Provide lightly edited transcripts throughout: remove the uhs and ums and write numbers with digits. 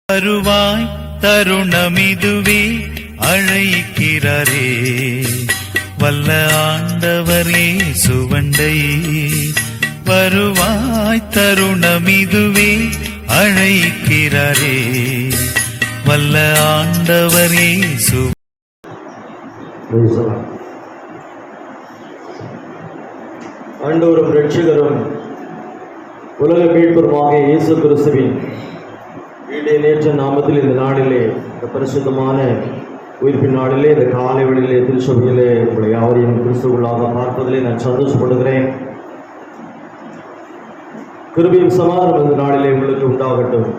வருவாய் தருணமிதுவே அழைக்கிறாரே வல்ல ஆண்டவரே சுவண்டை. வருவாய் தருணமிதுவே அழைக்கிறாரே வல்ல ஆண்டவரே ஆண்டவரும் இரட்சகரும் உலக மீட்பருமாக இயேசு கிறிஸ்துவின் நேற்ற நாமத்தில் இந்த நாளிலே, இந்த பரிசுத்தமான உயிர்ப்பின் நாளிலே, இந்த காலை வேளையிலே திருச்சபையிலே உங்களை யாவரையும் கிறிஸ்துவுள்ளாக பார்ப்பதிலே நான் சந்தோஷப்படுகிறேன். கிருபையும் சமாதானம் இந்த நாளிலே உங்களுக்கு உண்டாகட்டும்.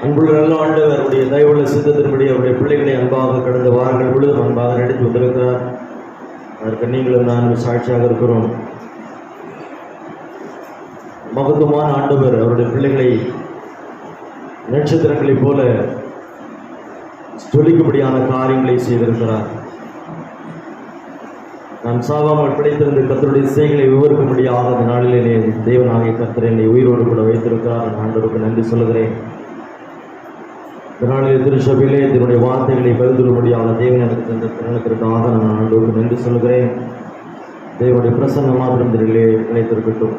அன்புள்ள நல்ல ஆண்டவர் அவருடைய தயவுள்ள சித்தத்தின்படி அவருடைய பிள்ளைகளை அன்பாக கடந்த வாரங்கள் முழுவதும் அன்பாக நடித்து வந்திருக்கிறார். அதற்கு நீங்களும் நானும் சாட்சியாக இருக்கிறோம். மகத்துவமான ஆண்டவர் அவருடைய பிள்ளைகளை நட்சத்திரங்களைப் போல சொல்லிக்கும்படியான காரியங்களை செய்திருக்கிறார். நான் சாவாமல் கிடைத்திருந்த கர்த்தருடைய செய்களை விவரிக்கும்படியாக அந்த நாளிலே தேவனாகிய கர்த்தர் என்னை உயிரோடு கூட வைத்திருக்கிறார். ஆண்டவருக்கு நன்றி சொல்லுகிறேன். இந்த நாளில் திருச்சபையிலே இதனுடைய வார்த்தைகளை பகிர்ந்துள்ளபடியான தேவன் எனக்கு தந்த திறனுக்கிறதுக்காக நான் ஆண்டவருக்கு நன்றி சொல்லுகிறேன். தேவனுடைய பிரசன்னம் மாத்திரம் திரையிலே நினைத்திருக்கட்டும்.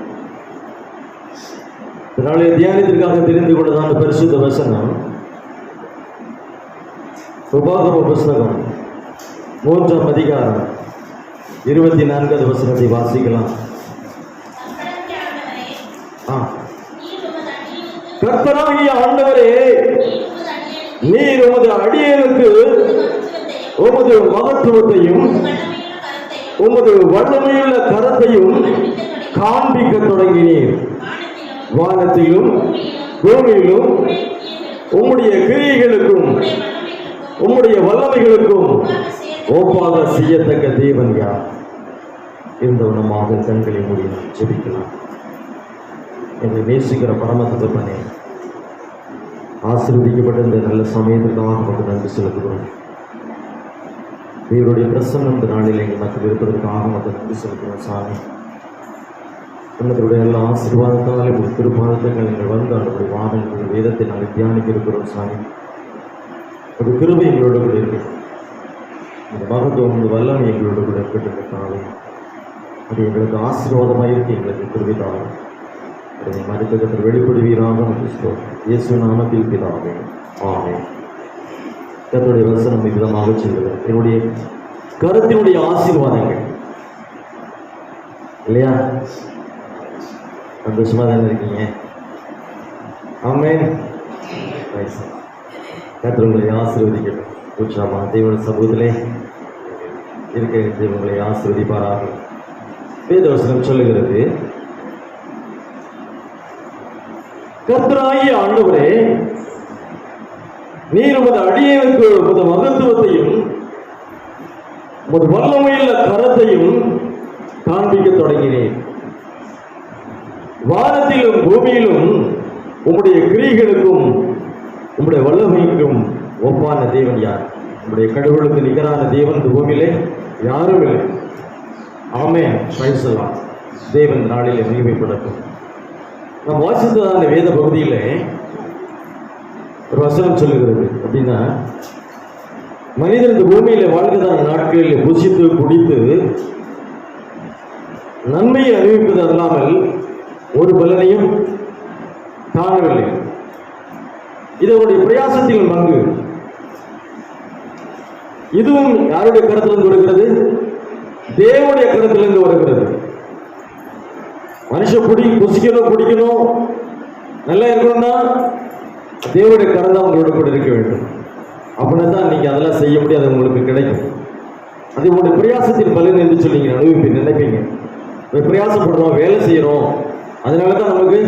இதனாலே தியானத்திற்காக தெரிந்து கொண்டதான பரிசுத்த வசனம் உபாகம புஸ்தகம் 3ஆம் அதிகாரம் 24வது வசனத்தை வாசிக்கலாம். கர்த்தராகிய ஆண்டவரே, நீர் உமது அடியேனுக்கு உமது மகத்துவத்தையும் உமது வல்லமையுள்ள கரத்தையும் காண்பிக்க தொடங்கினீர். வானத்திலும் பூமியிலும் உம்முடைய கிரியைகளுக்கும் உம்முடைய வல்லமைகளுக்கும் ஒப்பாக செய்யத்தக்க தேவன் யார்? இருந்தவனமாக கண்களை மூடி ஜெபிக்கலாம். என்னை நேசிக்கிற பரம தகப்பனே, ஆசீர்வதிக்கப்பட்ட இந்த நல்ல சமயத்திற்காக நமக்கு நன்றி செலுத்துகிறோம். இவருடைய பிரசன்னம் இந்த நாளில் எங்கள் மக்கள் இருப்பதற்காக நமக்கு நன்றி செலுத்துகிறோம். சாமி, உங்களுடைய எல்லா ஆசீர்வாதத்தாலும் ஒரு திருப்பாதங்கள் எங்கள் வந்து அவருடைய வாதங்கள் வேதத்தை நாங்கள் தியானிக்க இருக்கிறோம். சாமி, ஒரு கிருபை எங்களோட கூட இருக்கு. இந்த மகத்துவம், இந்த வல்லமை எங்களோட கூட இருக்கட்டும். அது எங்களுக்கு ஆசீர்வாதமாக இருக்கு. எங்களுக்கு கிருபை தாகும். அதை மறுக்கத்தில் வெளிப்படுவீராக இயேசு நாமத்தில் பிதாவே, ஆமென். கர்த்தருடைய வசனம் விதமாக சொல்லுது. என்னுடைய கருத்தினுடைய ஆசீர்வாதங்கள் இல்லையா? சந்தோஷமா தானே இருக்கீங்க? ஆமென். கர்த்தர் உங்களை ஆசீர்வதிக்கட்டும். உற்சாகமாக தேவனுடைய சமூகத்திலே இருக்க தேவங்களை ஆசீர்வதிப்பாராக. வேதவசனம் சொல்லுகிறது, கர்த்தராகிய ஆண்டவரே, நீர் உமது அடியேனுக்கு உமது மகத்துவத்தையும் உமது வல்லமையுள்ள கரத்தையும் காண்பிக்க தொடங்கினேன். வானத்திலும் பூமியிலும் உம்முடைய கிரியைகளுக்கும் உம்முடைய வல்லமைக்கும் ஒப்பான தேவன் யார்? உம்முடைய கடவுளுக்கு நிகரான தேவன் இந்த பூமியிலே யாரும் இல்லை. ஆமென். Praise the Lord. தேவன் நாளிலே மகிமைப்படட்டும். நாம் வாசித்ததான வேத பகுதியில் ஒரு வசனம் சொல்லுகிறது. அப்படின்னா, மனிதன் இந்த பூமியில் வாழ்கிறதான நாட்களில் புசித்து குடித்து நன்மையை அறிவிப்பது அல்லாமல் ஒரு பலனையும் காணவில்லை. இதனுடைய பிரயாசத்தில் பங்கு. இதுவும் யாருடைய கருத்திலிருந்து வருகிறது? தேவனுடைய கருத்திலிருந்து வருகிறது. மனுஷ புசிக்கணும், குடிக்கணும், நல்லா இருக்கணும்னா தேவனுடைய கரம் தான் உங்களோட கூட இருக்க வேண்டும். அப்படின்னா தான் நீங்கள் அதெல்லாம் செய்ய முடியாது, உங்களுக்கு கிடைக்கும். அது உங்களுடைய பிரயாசத்தின் பலன் என்று சொல்லி நீங்கள் அனுபவிப்பீங்க, நினைப்பீங்க. பிரயாசப்படுறோம், வேலை செய்கிறோம், அதனால தான் நமக்கு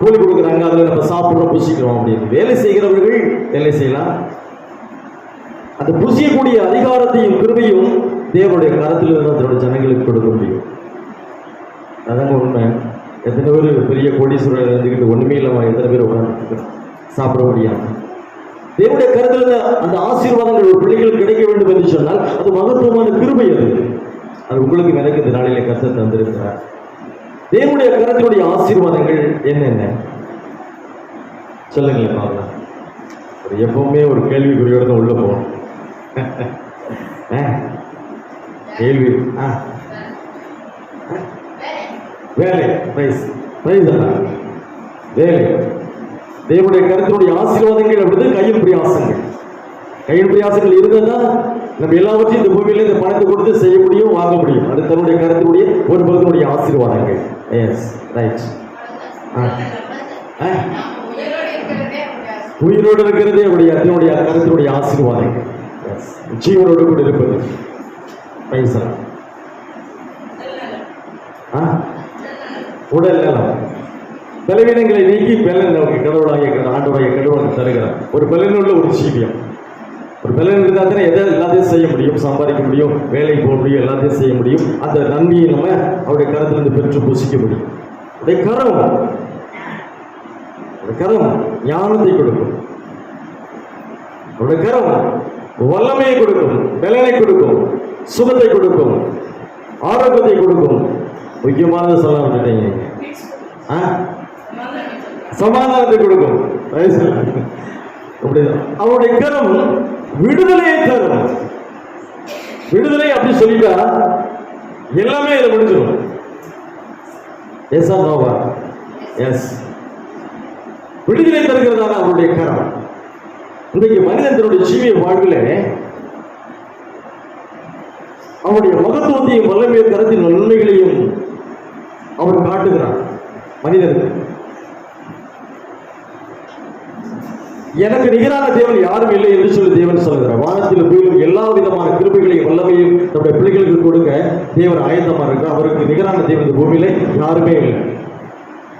கூலி கொடுக்குறாங்க, அதில் நம்ம சாப்பிட்றோம், புசிக்கிறோம் அப்படின்னு. வேலை செய்கிறவர்கள் வேலை செய்யலாம். அந்த புசியக்கூடிய அதிகாரத்தையும் கிருபையும் தேவனுடைய கரத்தில் இருந்து அதனுடைய ஜனங்களுக்கு கொடுக்க முடியும். அதாங்க உண்மை. எத்தனை பேர் பெரிய கோடீஸ்வரர் இருந்துக்கிட்டு ஒன்றுமே இல்லாமல் எத்தனை பேர் உட்காந்து சாப்பிட முடியாது. தேவனுடைய கருத்தில் அந்த ஆசீர்வாதங்கள் ஒரு பிள்ளைகள் கிடைக்க வேண்டும் என்று சொன்னால் அது மகத்துவமான கிருபை. அது உங்களுக்கு எனக்கு இந்த நாளிலே கர்த்தர் தந்திருக்கிறார். தேவனுடைய கரத்தினுடைய ஆசீர்வாதங்கள் என்னென்ன? சொல்லுங்களேன் பார்க்கலாம். எப்பவுமே ஒரு கேள்விக்குறியோட தான் உள்ள போகணும். கேள்வி வேலை பிரைஸ் வேலை. தேவனுடைய கருத்தினுடைய ஆசீர்வாதங்கள் அப்படிது கையில் பிரயாசங்கள். கையில் பிரயாசங்கள் இருந்தால் நம்ம எல்லாவற்றையும் இந்த பூமியில இந்த பணத்தை கொடுத்து செய்ய முடியும், வாங்க முடியும். அது தன்னுடைய கருத்தினுடைய ஒரு பகுதியுடைய ஆசீர்வாதங்கள். S right. உயிரோடு இருக்கிறதே அவருடைய அதனுடைய கருத்தினுடைய ஆசீர்வாதங்கள். ஜீவனோடு கூட இருப்பது பைசா உடல் நலம் பலவீனங்களை நீக்கி பலன் நமக்கு கடவுளாகிய ஆண்டவராகிய கடவுளுக்கு தருகிறார். ஒரு பலனுள்ள ஒரு ஜீவியம். ஒரு பலன் இருந்தால் தானே எதை எல்லாத்தையும் செய்ய முடியும், சம்பாதிக்க முடியும், வேலைக்கு போக முடியும், எல்லாத்தையும் செய்ய முடியும். அந்த நன்மையை நம்ம அவருடைய கரத்திலிருந்து பெற்று பூசிக்க முடியும். அவருடைய கரம் ஞானத்தை கொடுக்கும். அவருடைய கரம் வல்லமையை கொடுக்கும், பலனை கொடுக்கும், சுகத்தை கொடுக்கும், ஆரோக்கியத்தை கொடுக்கும். முக்கியமானது சொல்ல வந்துட்டீங்க, சமாதானத்தை கொடுக்கும். அவருடைய கரம் விடுதலையை தரும். விடுதலை அப்படி சொல்லிட்டா எல்லாமே இதை முடிஞ்சிடும். எஸ் ஆர் நோவா? எஸ். விடுதலை தருகிறதான அவருடைய கரம். இன்றைக்கு மனிதன் தன்னுடைய ஜீவிய வாழ்வில் அவருடைய மகத்துவத்தையும் வல்லமையை கரத்தின் நன்மைகளையும் அவர் காட்டுகிறார் மனிதனுக்கு. எனக்கு நிகரான தேவன் யாரும் இல்லை என்று சொல்லி தேவன் சொல்கிறார். வானத்தில் பூமியிலும் எல்லா விதமான கிருபைகளையும் வல்லமையும் நம்முடைய பிள்ளைகளுக்கு கொடுக்க தேவன் ஆயத்தமாக இருக்கிறார். அவருக்கு நிகரான தேவன் இந்த பூமியில யாருமே இல்லை.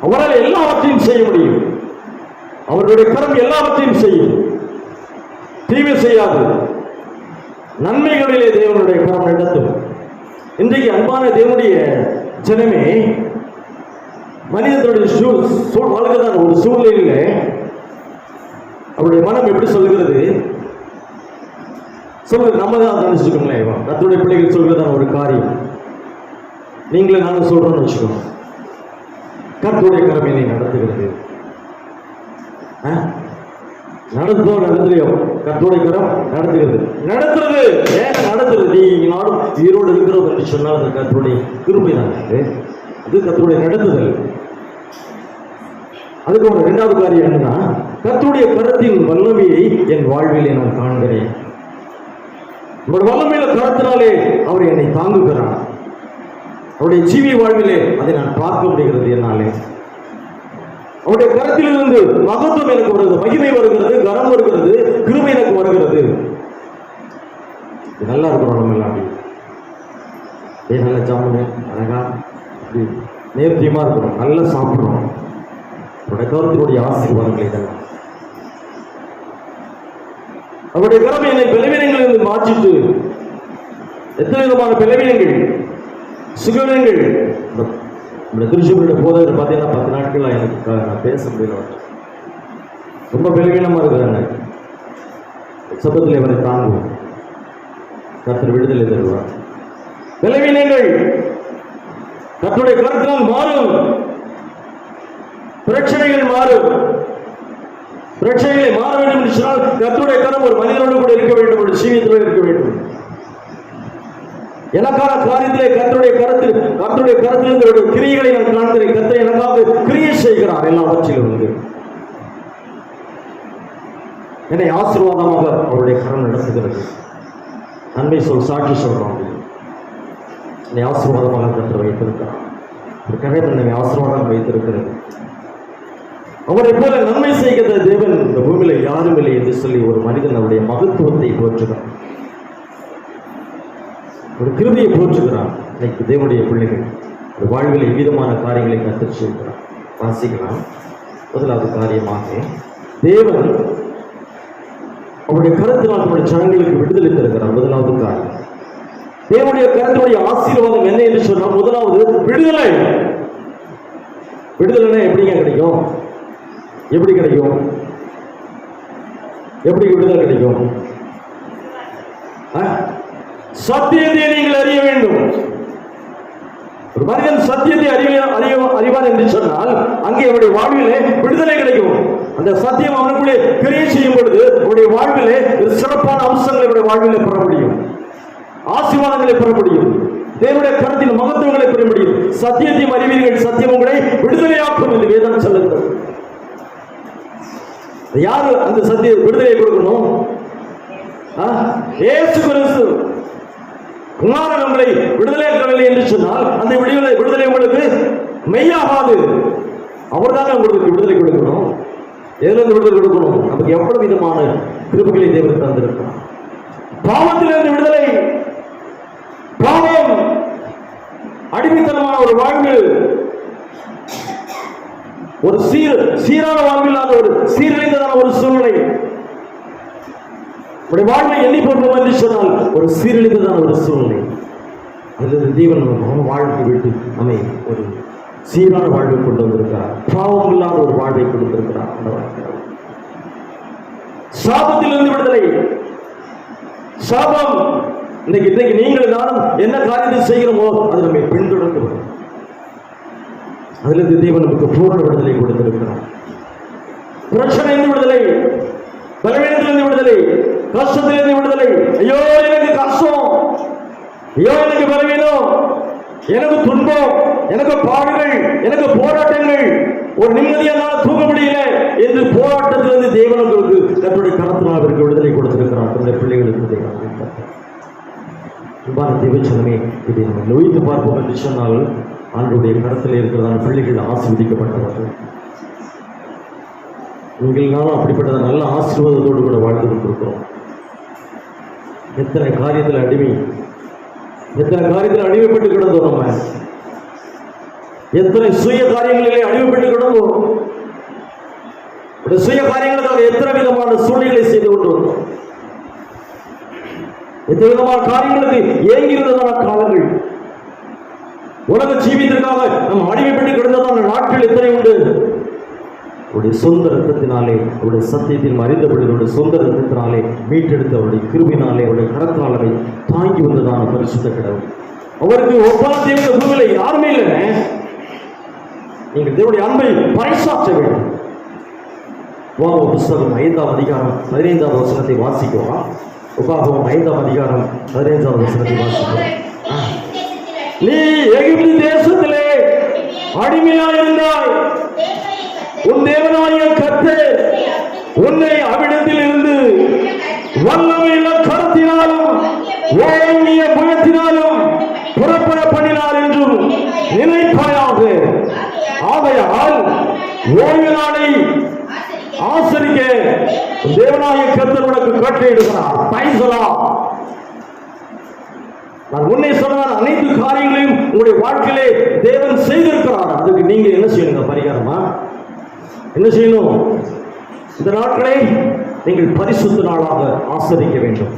அவரால் எல்லாவற்றையும் செய்ய முடியும். அவருடைய கரம் எல்லாவற்றையும் செய்யும், தீமை செய்யாது. நன்மைகளிலே தேவனுடைய கரம் நடத்தும். இன்றைக்கு அன்பான தேவனுடைய ஜனமே, மனிதனுடைய வாழ்க்கைதான் ஒரு சூழ்நிலையில அவருடைய மனம் எப்படி சொல்கிறது? நம்ம தான் நினைச்சுக்கோங்களேன். கர்த்தருடைய பிள்ளைகள் சொல்கிறதான ஒரு காரியம் நீங்களே நானும் சொல்றோம்னு வச்சுக்கோங்க. கர்த்தருடைய கரம் என்னை நடத்துகிறது. நடத்துலையோ கர்த்தருடைய கரம் நடத்துகிறது. ஏன் நடத்துறது? நீ நானும் உயிரோடு இருக்கிறோம் என்று சொன்னால் அது கர்த்தருடைய கிருபை தான். அது கர்த்தருடைய நடத்துதல். அதுக்கு ஒரு இரண்டாவது காரியம் என்னன்னா, கர்த்தருடைய கரத்தின் வல்லமையை என் வாழ்வில் நான் காண்கிறேன். வல்லமையில கரத்தினாலே அவர் என்னை தாங்குகிறார். அவருடைய ஜீவிய வாழ்விலே அதை நான் பார்க்க முடிகிறது என்னாலே. அவருடைய கரத்திலிருந்து மகத்துவம் எனக்கு வருகிறது, மகிமை வருகிறது, கரம் வருகிறது, கிருபை எனக்கு வருகிறது. நல்லா இருக்கிறோம் நம்ம எல்லாம். அப்படி நல்ல சாப்பிடு, அழகா அப்படி நேர்த்தியமா இருக்கிறோம், நல்லா சாப்பிட்றோம். அவருடைய கருத்தினுடைய ஆசீர்வாதங்கள் இதெல்லாம். அவருடைய கரம் என்னை பலவீனங்களிலிருந்து மாற்றிட்டு, எத்தனை விதமான பலவீனங்கள், சுகவீனங்கள். இந்த திருச்சூருடைய போதகர் பார்த்தீங்கன்னா 10 நாட்கள் எனக்கு நான் பேச முடியல. ரொம்ப பலவீனமா இருக்கிறாங்க. சபத்தில் அவரை தாங்குவோம். கர்த்தர் விடுதலை தருவார். பலவீனங்கள் கர்த்தருடைய கருத்தினால் மாறும். பிரச்சனைகள் மாறும். பிரச்சனைகளை மாற வேண்டும் என்று சொன்னால் கர்த்தருடைய கரம் ஒரு மனிதனோடு கூட இருக்க வேண்டும், ஒரு ஜீவியத்தோடு இருக்க வேண்டும். எனக்கான காரியத்திலே கர்த்தருடைய கரத்திலிருந்து கிரியைகளை நான் காண்கிறேன். கர்த்தர் எனக்காக கிரியை செய்கிறார். எல்லாவற்றிலும் என்னை ஆசீர்வாதமாக அவருடைய கரம் நடத்துகிறது. நன்மை சாட்சி சொல்றோம். என்னை ஆசீர்வாதமாக கர்த்தர் வைத்திருக்கிறார். ஒரு கதை என்னை ஆசீர்வாதம் வைத்திருக்கிறது. அவரை போல நன்மை செய்கிற தேவன் இந்த பூமியில யாரும் இல்லை என்று சொல்லி ஒரு மனிதன் அவருடைய மகத்துவத்தை போற்றுகிறார், ஒரு கிருபையை போற்றுகிறார். இன்னைக்கு தேவனுடைய பிள்ளைகள் ஒரு வாழ்வில் எவ்விதமான காரியங்களை கற்றுச் செய்கிறார். வாசிக்கலாம். முதலாவது காரியமாக தேவன் அவருடைய கருத்தினால் நம்முடைய ஜனங்களுக்கு விடுதலை தருகிறார். முதலாவது காரியம் தேவனுடைய கருத்துடைய ஆசீர்வாதம் என்ன என்று சொன்னால், முதலாவது விடுதலை. விடுதலைன்னா எப்படிங்க கிடைக்கும்? எப்படி கிடைக்கும்? எப்படி விடுதலை கிடைக்கும்? சத்தியத்தை நீங்கள் அறிய வேண்டும். ஒரு மனிதன் சத்தியத்தை அறிவான் என்று சொன்னால் அங்கே அவருடைய வாழ்விலே விடுதலை கிடைக்கும். அந்த அந்த சத்தியம் அவனுக்குள்ளே கிரியை செய்யும் பொழுது அவருடைய வாழ்விலே ஒரு சிறப்பான அம்சங்களை அவருடைய வாழ்விலே பெற முடியும், ஆசீர்வாதங்களை பெற முடியும், தேவனுடைய கருத்தின் மகத்துவங்களை பெற முடியும். சத்தியத்தையும் அறிவீர்கள், சத்தியம் உங்களை விடுதலையாக்கும் என்று வேதம் சொல்லுகிறது. யாரு அந்த சத்திய விடுதலையை கொடுக்கணும்? இயேசு கிறிஸ்து. குமாரன் உங்களை விடுதலையாக்கவில்லை என்று சொன்னால் அந்த விடுதலை உங்களுக்கு மெய்யாகாது. அவர் தானே உங்களுக்கு விடுதலை கொடுக்கணும். எதிலிருந்து விடுதலை கொடுக்கணும்? நமக்கு எவ்வளவு விதமான கிருபைகளை தேவன் தந்திருக்கிறார். பாவத்திலிருந்து விடுதலை. பாவம் அடிமைத்தனமான ஒரு வாழ்வு, ஒரு சீரான வாழ்வில்லாத ஒரு சீரழிந்ததான ஒரு சூழ்நிலை. வாழ்வை எண்ணி போட்டோம் என்று சொன்னால் ஒரு சீரழிந்ததான ஒரு சூழ்நிலை. அதிலிருந்து தேவன் வாழ்க்கை விட்டு நம்மை ஒரு சீரான வாழ்வை கொண்டு வந்திருக்கிறார். பாவம் இல்லாத ஒரு வாழ்வை கொடுத்திருக்கிறார். சாபத்திலிருந்து விடுதலை. சாபம் இன்னைக்கு நீங்கள் நானும் என்ன காரியத்தை செய்கிறோமோ அது நம்மை பின்தொடர்ந்து வரும். அதிலிருந்து தேவன் நமக்கு பூரண விடுதலை கொடுத்திருக்கிறார். பிரச்சனையிலிருந்து விடுதலை, பலவீனத்திலிருந்து விடுதலை, கஷ்டத்திலிருந்து விடுதலை. ஐயோ எனக்கு கஷ்டம், ஐயோ எனக்கு பலவீனம், எனக்கு துன்பம், எனக்கு பாடுகள், எனக்கு போராட்டங்கள், ஒரு நிம்மதியானால் தூங்க முடியல என்று போராட்டத்திலிருந்து தேவன் உங்களுக்கு தன்னுடைய கரத்தினால் அவருக்கு விடுதலை கொடுத்திருக்கிறார். தன்னுடைய பிள்ளைகளுக்கு தேவச்சனமே இதை நம்ம நோய்த்து பார்ப்போம் என்று சொன்னால் ஆண்டுடைய கரத்தில் இருக்கிறதான பிள்ளைகள் ஆசீர்வதிக்கப்பட்டவர்கள். நீங்களாலும் அப்படிப்பட்ட நல்ல ஆசீர்வாதத்தோடு கூட வாழ்ந்து கொண்டிருக்கிறோம். எத்தனை காரியத்தில் அடிமைப்பட்டு கிடந்தோம். நம்ம எத்தனை சுய காரியங்களிலே அடிமைப்பட்டு கிடந்தோம். சுய காரியங்களுக்காக எத்தனை விதமான சூழ்நிலை செய்து கொண்டு வந்தோம். எத்தனை விதமான காரியங்களுக்கு ஏங்கியிருந்ததான காலங்கள், உலக ஜீவியத்திற்காக நம்ம அடிமைப்பட்டு கிடந்ததான நாட்கள் எத்தனை உண்டு. அவருடைய சொந்த ரத்தத்தினாலே, அவருடைய சத்தியத்தில் அறிந்தபடி அவருடைய சொந்த ரத்தத்தினாலே மீட்டெடுத்து அவருடைய கிருபினாலே அவருடைய கரத்தினாலே தாங்கி வந்ததான பரிசுத்த கடவுள். அவருக்கு ஒப்பான தேவனுடைய பூமியில யாருமே இல்லை. நீங்கள் தேவனுடைய அன்பை பறைசாற்ற வேண்டும். உபாகமம் புஸ்தகம் 5ஆம் அதிகாரம் 15ஆம் வசனத்தை வாசிக்குவா. உபாகமம் 5ஆம் அதிகாரம் 15ஆம் வசனத்தை வாசிக்குவா. நீ எகிப்து தேசத்திலே அடிமையாயிருந்தாய். உன் தேவனாகிய கர்த்தர் உன்னை அவ்விடத்தில் இருந்து வல்லமையுள்ள கரத்தினாலும் ஓங்கிய புயத்தினாலும் புறப்பட பண்ணினார் என்றும் நினைப்பாயாக. ஆகையால் ஓய்வு நாளை ஆசரிக்க தேவனாகிய கர்த்தர் உனக்கு கட்டளையிடுகிறார். நான் உன்னை சொன்ன அனைத்து காரியங்களையும் உங்களுடைய வாழ்க்கையிலே தேவன் செய்திருக்கிறார். அதுக்கு நீங்க என்ன செய்யணுங்க? பரிகாரமா என்ன செய்யணும்? இந்த நாட்களை நீங்கள் பரிசுத்த நாளாக ஆசரிக்க வேண்டும்.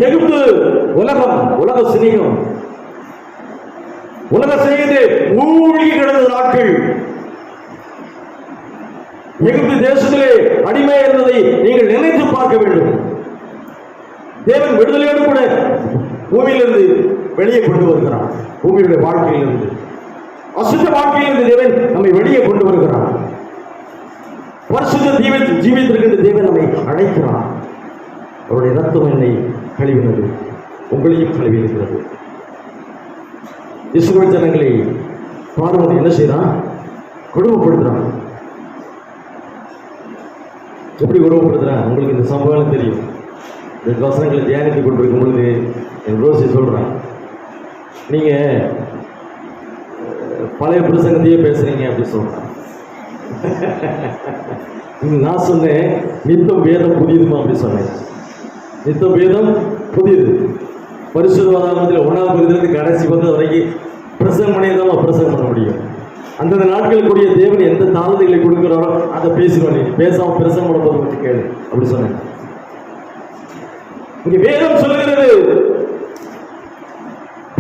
எகிப்து உலக சிநேகம், உலக சிநேகத்தை மூழ்கி கிடந்த நாட்கள். எகிப்து தேசத்திலே அடிமை இருந்ததை நீங்கள் நினைத்து பார்க்க வேண்டும். தேவன் விடுதலையோடு கூட பூமியிலிருந்து வெளியே கொண்டு வருகிறார். பூமியுடைய வாழ்க்கையிலிருந்து, அசுத்த வாழ்க்கையிலிருந்து தேவன் நம்மை வெளியே கொண்டு வருகிறார். பரிசுத்த ஜீவித்திருக்கின்ற தேவன் நம்மை அழைக்கிறார். அவருடைய ரத்தம் என்னை கழுவினது, உங்களையும் கழுவி இருக்கிறது. இஸ்ரவேல் ஜனங்களை பார்வோன் என்ன செய்யறான்? கொடுமைப்படுத்துறான். எப்படி கொடுமைப்படுத்துறான்? உங்களுக்கு இந்த சம்பவம் தெரியும். இந்த வசனங்களை தியானித்துக் கொண்டிருக்கும் பொழுது என் ரோசி சொல்றான், நீங்க பழைய பிரசங்கத்தையே பேசுறீங்க அப்படி சொல்றான். நான் சொன்னேன் நித்தம் வேதம் புதியதுமா அப்படி சொன்னேன். நித்தம் வேதம் புதியது. பரிசுத்தவாதத்தில் 1ஆம் பகுதியிலிருந்து கடைசி வந்து வரைக்கும் பிரசங்கம் பண்ணியதான் பிரசங்கம் பண்ண முடியும். அந்தந்த நாட்களுக்குரிய தேவன் எந்த தாழ்வுகளை கொடுக்கிறாரோ அதை பேசுவேன். நீ பேசாம பிரசங்கம் பண்ண போது பற்றி கேளு அப்படி சொன்னேன். இங்க வேதம் சொல்லுகிறது,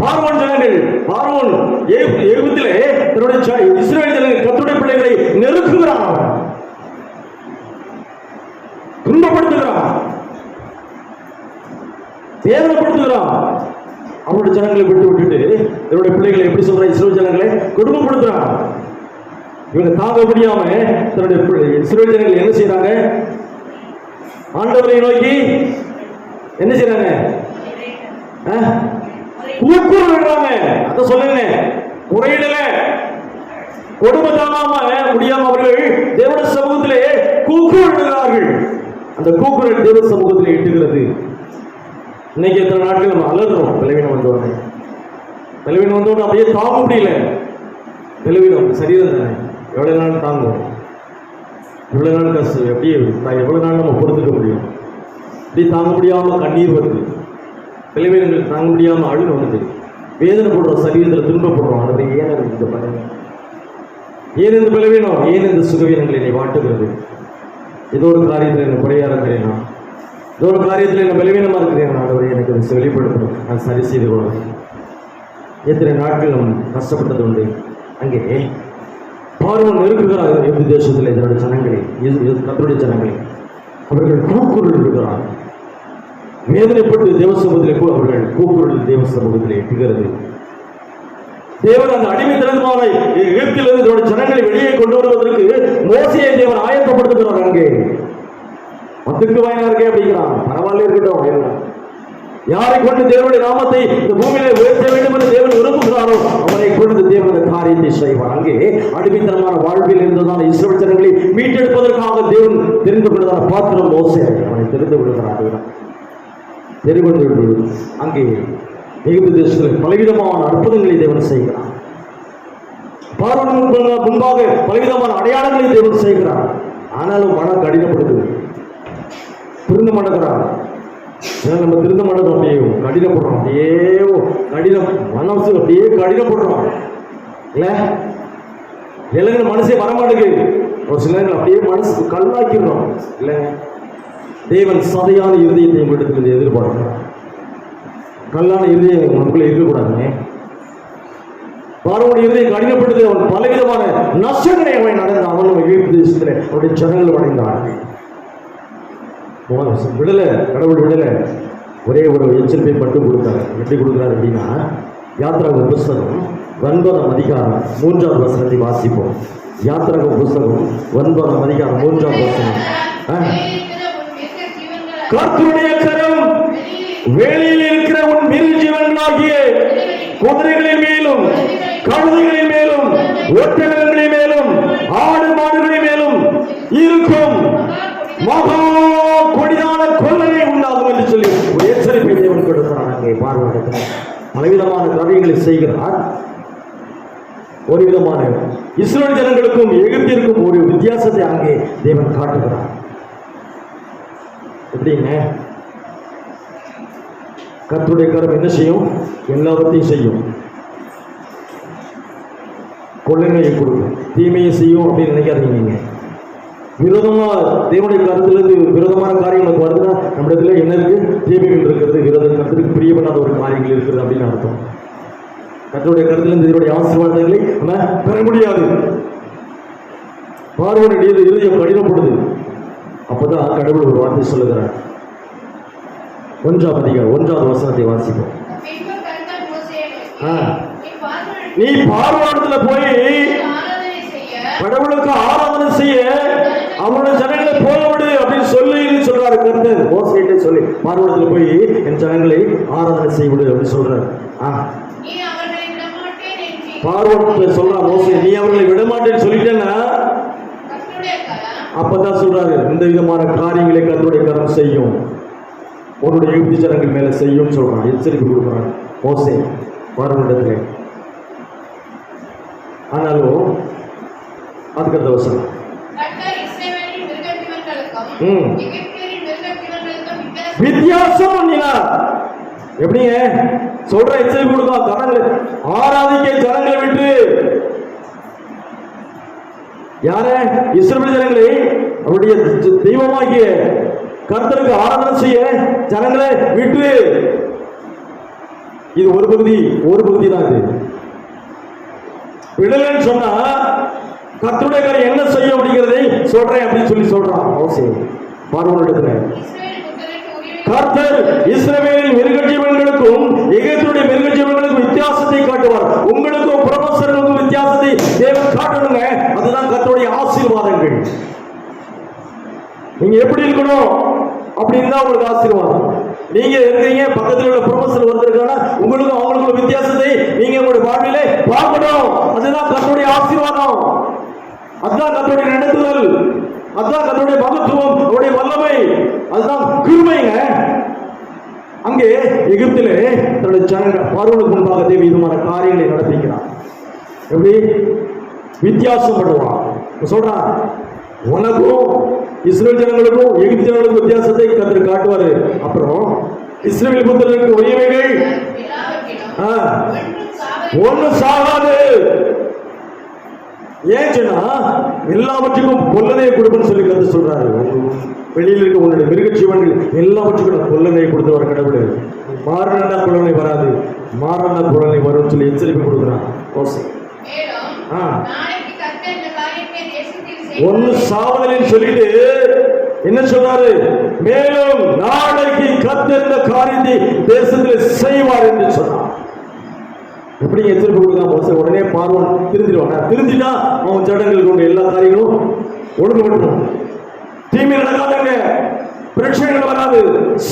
பார்வோன் ஜனங்கள், பார்வோன் எகிப்திலே தன்னுடைய இஸ்ரவேல் ஜனங்கள் கர்த்தருடைய பிள்ளைகளை நெருக்குகிறான், துன்பப்படுத்துகிறான், வேதனைப்படுத்துகிறான். அவருடைய ஜனங்களை விட்டு விட்டுட்டு என்னுடைய பிள்ளைகளை எப்படி சொல்ற? இஸ்ரவேல் ஜனங்களை கொடுமைப்படுத்துறான். இவங்க தாங்க முடியாம தன்னுடைய இஸ்ரவேல் ஜனங்கள் என்ன செய்யறாங்க? ஆண்டவரை நோக்கி என்ன செய்யறாங்க? கூக்குரல் விடுறாங்க. அத சொல்லுங்க, குறையிடல, கொடுமை தாங்காம முடியாம அவர்கள் தேவனுடைய சமூகத்திலே கூக்குரல் விடுகிறார்கள். அந்த கூக்குரல் தேவ சமூகத்திலே எட்டுகிறது. இன்னைக்கு எத்தனை நாட்கள் நம்ம அலறோம். பலவீனம் வந்தோடனே, பலவீனம் வந்தோடனே அப்படியே தாங்க முடியல. பலவீனம் சரீரம் தானே, எவ்வளவு நாள் தாங்கும்? எவ்வளவு நாள் கஷ்டம்? அப்படியே எவ்வளவு நாள் நம்ம பொறுத்துக்க முடியும்? இப்படி தாங்க முடியாம கண்ணீர் வருது, பலவீனங்கள் தாங்க முடியாம அழுகு வருது, வேதனை போடுறோம், சரீரத்தில் துன்பப்படுறோம். அது ஏன் இந்த பலவீனம்? ஏன் இந்த பலவீனம்? ஏன் இந்த சுகவீனங்கள் என்னை வாட்டுகிறது? ஏதோ ஒரு காரியத்தில் என்ன குறையா இருக்கிறேனா? ஏதோ ஒரு காரியத்தில் என்ன பலவீனமா இருக்கிறேன். ஆண்டவரே, எனக்கு அதை வெளிப்படுத்தணும், நான் சரி செய்து கொள்ளணும். எத்தனை நாட்கள் நம்ம கஷ்டப்பட்டது உண்டு. அங்கே பார்வோன் நெருக்குகிறார் எகிப்து தேசத்தில் இதனுடைய ஜனங்களை, கர்த்தருடைய ஜனங்களை. அவர்கள் கூக்குரல் விடுகிறார். வேதனைப்பட்டு தேவ சமூகத்திலே அவர்கள் கூக்குரல் தேவ சமூகத்திலே எட்டுகிறது. தேவன் அந்த அடிமைத்தனமான எகிப்திலிருந்து இதனுடைய ஜனங்களை வெளியே கொண்டு வருவதற்கு மோசேயை தேவன் ஆயத்தப்படுத்துகிறார். அங்கே மத்துக்கு வாயினா இருக்கே அப்படிங்கிறான். பரவாயில்ல, இருக்கட்டும். யாரை கொண்டு தேவனுடைய நாமத்தை இந்த பூமியிலே உயர்த்த வேண்டும் என்று தேவன் விரும்புகிறாரோ அவரை கொண்டு தேவன் அந்த காரியத்தை செய்வார். அங்கே அடிமைத்தனமான வாழ்வில் இருந்ததான இஸ்ரவேல் ஜனங்களை மீட்டெடுப்பதற்காக தேவன் தெரிந்து கொண்டதான பாத்திரம் மோசே. அவனை தெரிந்து விடுகிறார். தெரிந்து அங்கே எகிப்து தேசத்தில் பலவிதமான அற்புதங்களை தேவன் செய்கிறார். பார்வோனுக்கு முன்பாக பலவிதமான அடையாளங்களை தேவன் செய்கிறார். ஆனாலும் மனம் கடினப்படுது, திருந்த மாட்டேங்கிறார். நம்ம திருந்த மாட்டோம், அப்படியே கடினப்படுறோம். அப்படியே கடினம் மனசு அப்படியே கடினப்படுறோம். இல்ல இளைஞர் மனசே வரமாட்டேங்குது. ஒரு சில நேரங்கள் அப்படியே மனசு கல்லாக்கிடுறோம். இல்லைங்க, தேவன் சதையான இருதயத்தை இடத்துல எதிர்பார்க்கிறார். கல்லான இருதயம் நமக்குள்ள இருக்கக்கூடாதுங்க. பார்வோனுடைய இருதயம் கடினப்படுது. அவன் பலவிதமான நஷ்டங்களை அவன் நடந்தான். அவன் எகிப்து தேசத்தில் அவருடைய ஜனங்கள் அடைந்தான். விடலை, கடவுள் விடலை. ஒரே ஒரு எச்சரிப்பை மட்டும் கொடுத்தாரு. எப்படி கொடுக்குறாரு அப்படின்னா, யாத்திராக புஸ்தகம் 9ஆம் அதிகாரம் 3ஆவது வசனத்தை வாசிப்போம். யாத்திராக புஸ்தகம் 9ஆம் அதிகாரம் 3ஆவது வசனம். கர்த்தருடைய கரம் வேலையில் இருக்கிற உன் மிருக ஜீவன்களாகிய குதிரைகளின் மேலும், கழுதைகளின் மேலும், ஒட்டகங்களின் மேலும், ஆடு மாடுகளின் மேலும் இருக்கும். மகா கொடிதான கொள்ளை உண்டாகும் என்று சொல்லி ஒரு எச்சரிப்பை தேவன் கொடுக்கிறார். அங்கே பார்வையிடத்தில் பலவிதமான காரியங்களை செய்கிறார். ஒரு விதமான இஸ்ரவேல் ஜனங்களுக்கும் எகிப்திற்கும் ஒரு வித்தியாசத்தை அங்கே தேவன் காட்டுகிறார். எப்படிங்க? கர்த்தருடைய கரம் என்ன செய்யும்? எல்லாவற்றையும் செய்யும். கொள்ளைமையை கொடுக்கும், தீமையை செய்யும் அப்படின்னு நினைக்காதீங்க. விரோதமா தேவனுடைய கருத்திலிருந்து விரோதமான காரியங்களுக்கு வருதுன்னா நம்மிடத்துல என்ன இருக்கு? தீமைகள் இருக்கிறது, கருத்துக்கு பிரியப்படாத ஒரு காரியங்கள் இருக்கிறது அப்படின்னு அர்த்தம். கர்த்தருடைய கருத்திலிருந்து இதனுடைய ஆசீர்வாதங்களை நம்ம பெற முடியாது. பார்வோனுடைய இருதயம் கடினப்படுது. அப்பதான் கடவுள் ஒரு வார்த்தை சொல்லுகிறார். 1ஆம் அதிகாரம் 1ஆவது வசனத்தை வாசிப்போம். நீ பார்வோனிடத்துல போய் கடவுளுக்கு ஆராதனை செய்ய அவனுடைய ஜனங்களை போகவிடு அப்படின்னு சொல்றாரு கர்த்தர். மோசேட்டே சொல்லி பார்வோனிடத்துல போய் என் ஜனங்களை ஆராதனை செய்விடு அப்படின்னு சொல்றாரு. பார்வோன் சொல்றான், மோசே நீ அவர்களை விடமாட்டேன்னு சொல்லிட்டேன்னா அப்பதான் சொல்றாரு, இந்த விதமான காரியங்களை கர்த்தருடைய கரம் செய்யும், உன்னுடைய எகிப்து ஜனங்கள் மேல செய்யும் சொல்றான். எச்சரிக்கை கொடுக்குறான் மோசே பார்வோனிடத்துல. ஆனாலும் அதுக்கடுத்த வசனம் வித்தியாசம் பண்ணினார். எப்படிங்க சொல்ற? எச்சரிக்கை கொடுக்கும். ஜனங்களை ஆராதிக்க ஜனங்களை விட்டு, யார? இஸ்ரவேல் ஜனங்களை அவருடைய தெய்வமாகிய கர்த்தருக்கு ஆராதனை செய்ய ஜனங்களை விட்டு. இது ஒரு பகுதி தான். இது விடலன்னு சொன்னா கர்த்தருடைய காரியம் என்ன செய்யும் அப்படிங்கிறதை சொல்றேன் அப்படின்னு சொல்லி சொல்றான் மோசே பார்வோனிடத்துல. கர்த்தர் இஸ்ரவேலின் மிருகஜீவன்களுக்கும் எகிப்துடைய மிருகஜீவன்களுக்கும் வித்தியாசத்தை காட்டுவார். உங்களுக்கும் புரொஃபஸர்களுக்கும் வித்தியாசத்தை தேவன் காட்டணுங்க. அதுதான் கர்த்தருடைய ஆசீர்வாதங்கள். நீங்க எப்படி இருக்கணும் அப்படின்னு தான் உங்களுக்கு ஆசீர்வாதம். நீங்க இருக்கீங்க, பக்கத்தில் உள்ள ப்ரொஃபஸர் வந்திருக்காங்க, உங்களுக்கும் அவங்களுக்கும் வித்தியாசத்தை நீங்க உங்களுடைய வாழ்விலே பார்க்கணும். அதுதான் கர்த்தருடைய ஆசீர்வாதம். அதுதான் கர்த்தருடைய நடத்துதல். அதுதான் கர்த்தருடைய மகத்துவம், அவருடைய வல்லமை. அதுதான் கிருபைங்க. அங்கே எகிப்திலே தன்னுடைய ஜனங்கள் பார்வோனுக்கு முன்பாக தேவ விதமான காரியங்களை நடத்திக்கிறான். எப்படி வித்தியாசம் பண்ணுவான் சொல்றான். உனக்கும் இஸ்ரேல் ஜனங்களுக்கும் எகிப்து ஜனங்களுக்கும் வித்தியாசத்தை கர்த்தர் காட்டுவாரு. அப்புறம் இஸ்ரேல் புத்திரருக்கு உரியவைகள் ஒண்ணு சாகாது. ஏன் சொன்னா எல்லாவற்றுக்கும் கொல்லனையை கொடுப்பேன்னு சொல்லி கருத்து சொல்றாரு. வெளியில் இருக்க உன்னுடைய மிருகஜீவன்கள் எல்லாவற்றுக்கும் நான் கொல்லனையை கொடுத்து வர கடவுள். மாறனா கொல்லனை வராது, மாறனா கொல்லனை வரும் சொல்லி எச்சரிக்கை கொடுக்குறான். ஒன்னு சாவலின்னு சொல்லிட்டு என்ன சொன்னாரு? மேலும் நாளைக்கு கர்த்தர் இந்த காரியத்தை தேசத்தில் செய்வார் என்று சொன்னார். எப்படி எச்சரிக்கை கொடுக்கலாம்? உடனே பார்வன் திருந்திடுவாங்க. திருந்தினா அவன் சடங்குகள் கொண்டு எல்லா காரியங்களும் ஒழுங்குபடுத்தணும். தீமை நடக்காதுங்க, பிரச்சனைகள் வராது,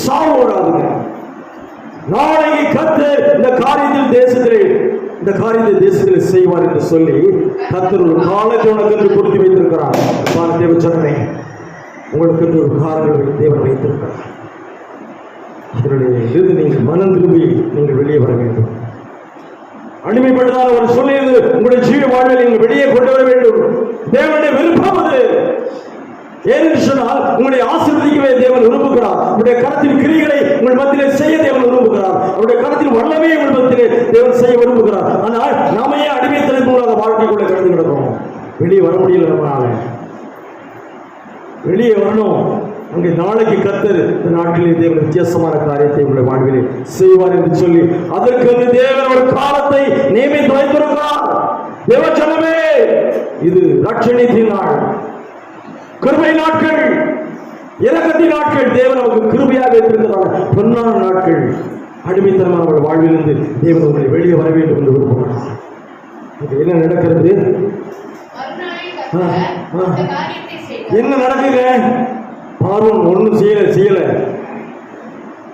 சாவு வராதுங்க. நாளைக்கு கர்த்தர் இந்த காரியத்தில் தேசத்தில் செய்வார் என்று சொல்லி கர்த்தர் ஒரு காலத்தை உனக்கு கொடுத்து வைத்திருக்கிறார். தேவ சொன்னே, உங்களுக்கு ஒரு காரணங்களை தேவன் வைத்திருக்கிறார். அதனுடைய இருந்து நீங்கள் மனம் திரும்பி நீங்கள் வெளியே வர வேண்டும். அடிமைப்பட்டதால் ஒரு சொல்லியது உங்களுடைய ஜீவ வாழ்வில் நீங்கள் வெளியே கொண்டு வர வேண்டும். தேவனுடைய விருப்பம் அது. ஏனென்று சொன்னால் உங்களுடைய ஆசீர்வதிக்கவே தேவன் விரும்புகிறார். உங்களுடைய கரத்தின் கிரிகளை உங்கள் மத்தியிலே செய்ய தேவன் விரும்புகிறார். அவருடைய கரத்தின் வல்லமையை உங்கள் மத்தியிலே தேவன் செய்ய விரும்புகிறார். ஆனால் நாமையே அடிமைத்தனமாக வாழ்க்கைக்குள்ள கடந்து கிடக்கிறோம். வெளியே வர முடியல. நம்மளால வெளியே வரணும். அங்கே நாளைக்கு கர்த்தர் இந்த நாட்டிலே தேவன் வித்தியாசமான காரியத்தை உங்களுடைய வாழ்விலே செய்வார் என்று சொல்லி அதற்கு தேவன் ஒரு காலத்தை நியமித்து வைத்திருக்கிறார். தேவ ஜனமே, இது ரட்சணித்தின் நாள், கிருபை நாட்கள், இரக்கத்தின் நாட்கள். தேவன் நமக்கு கிருபையாக வைத்திருக்கிறார். பொன்னான நாட்கள். அடிமைத்தனமான அவர்கள் வாழ்விலிருந்து தேவன் உங்களை வெளியே வர வேண்டும் என்று விரும்புகிறார். இது என்ன நடக்கிறது? என்ன நடக்குது? பார்வன் ஒன்றும் செய்யல.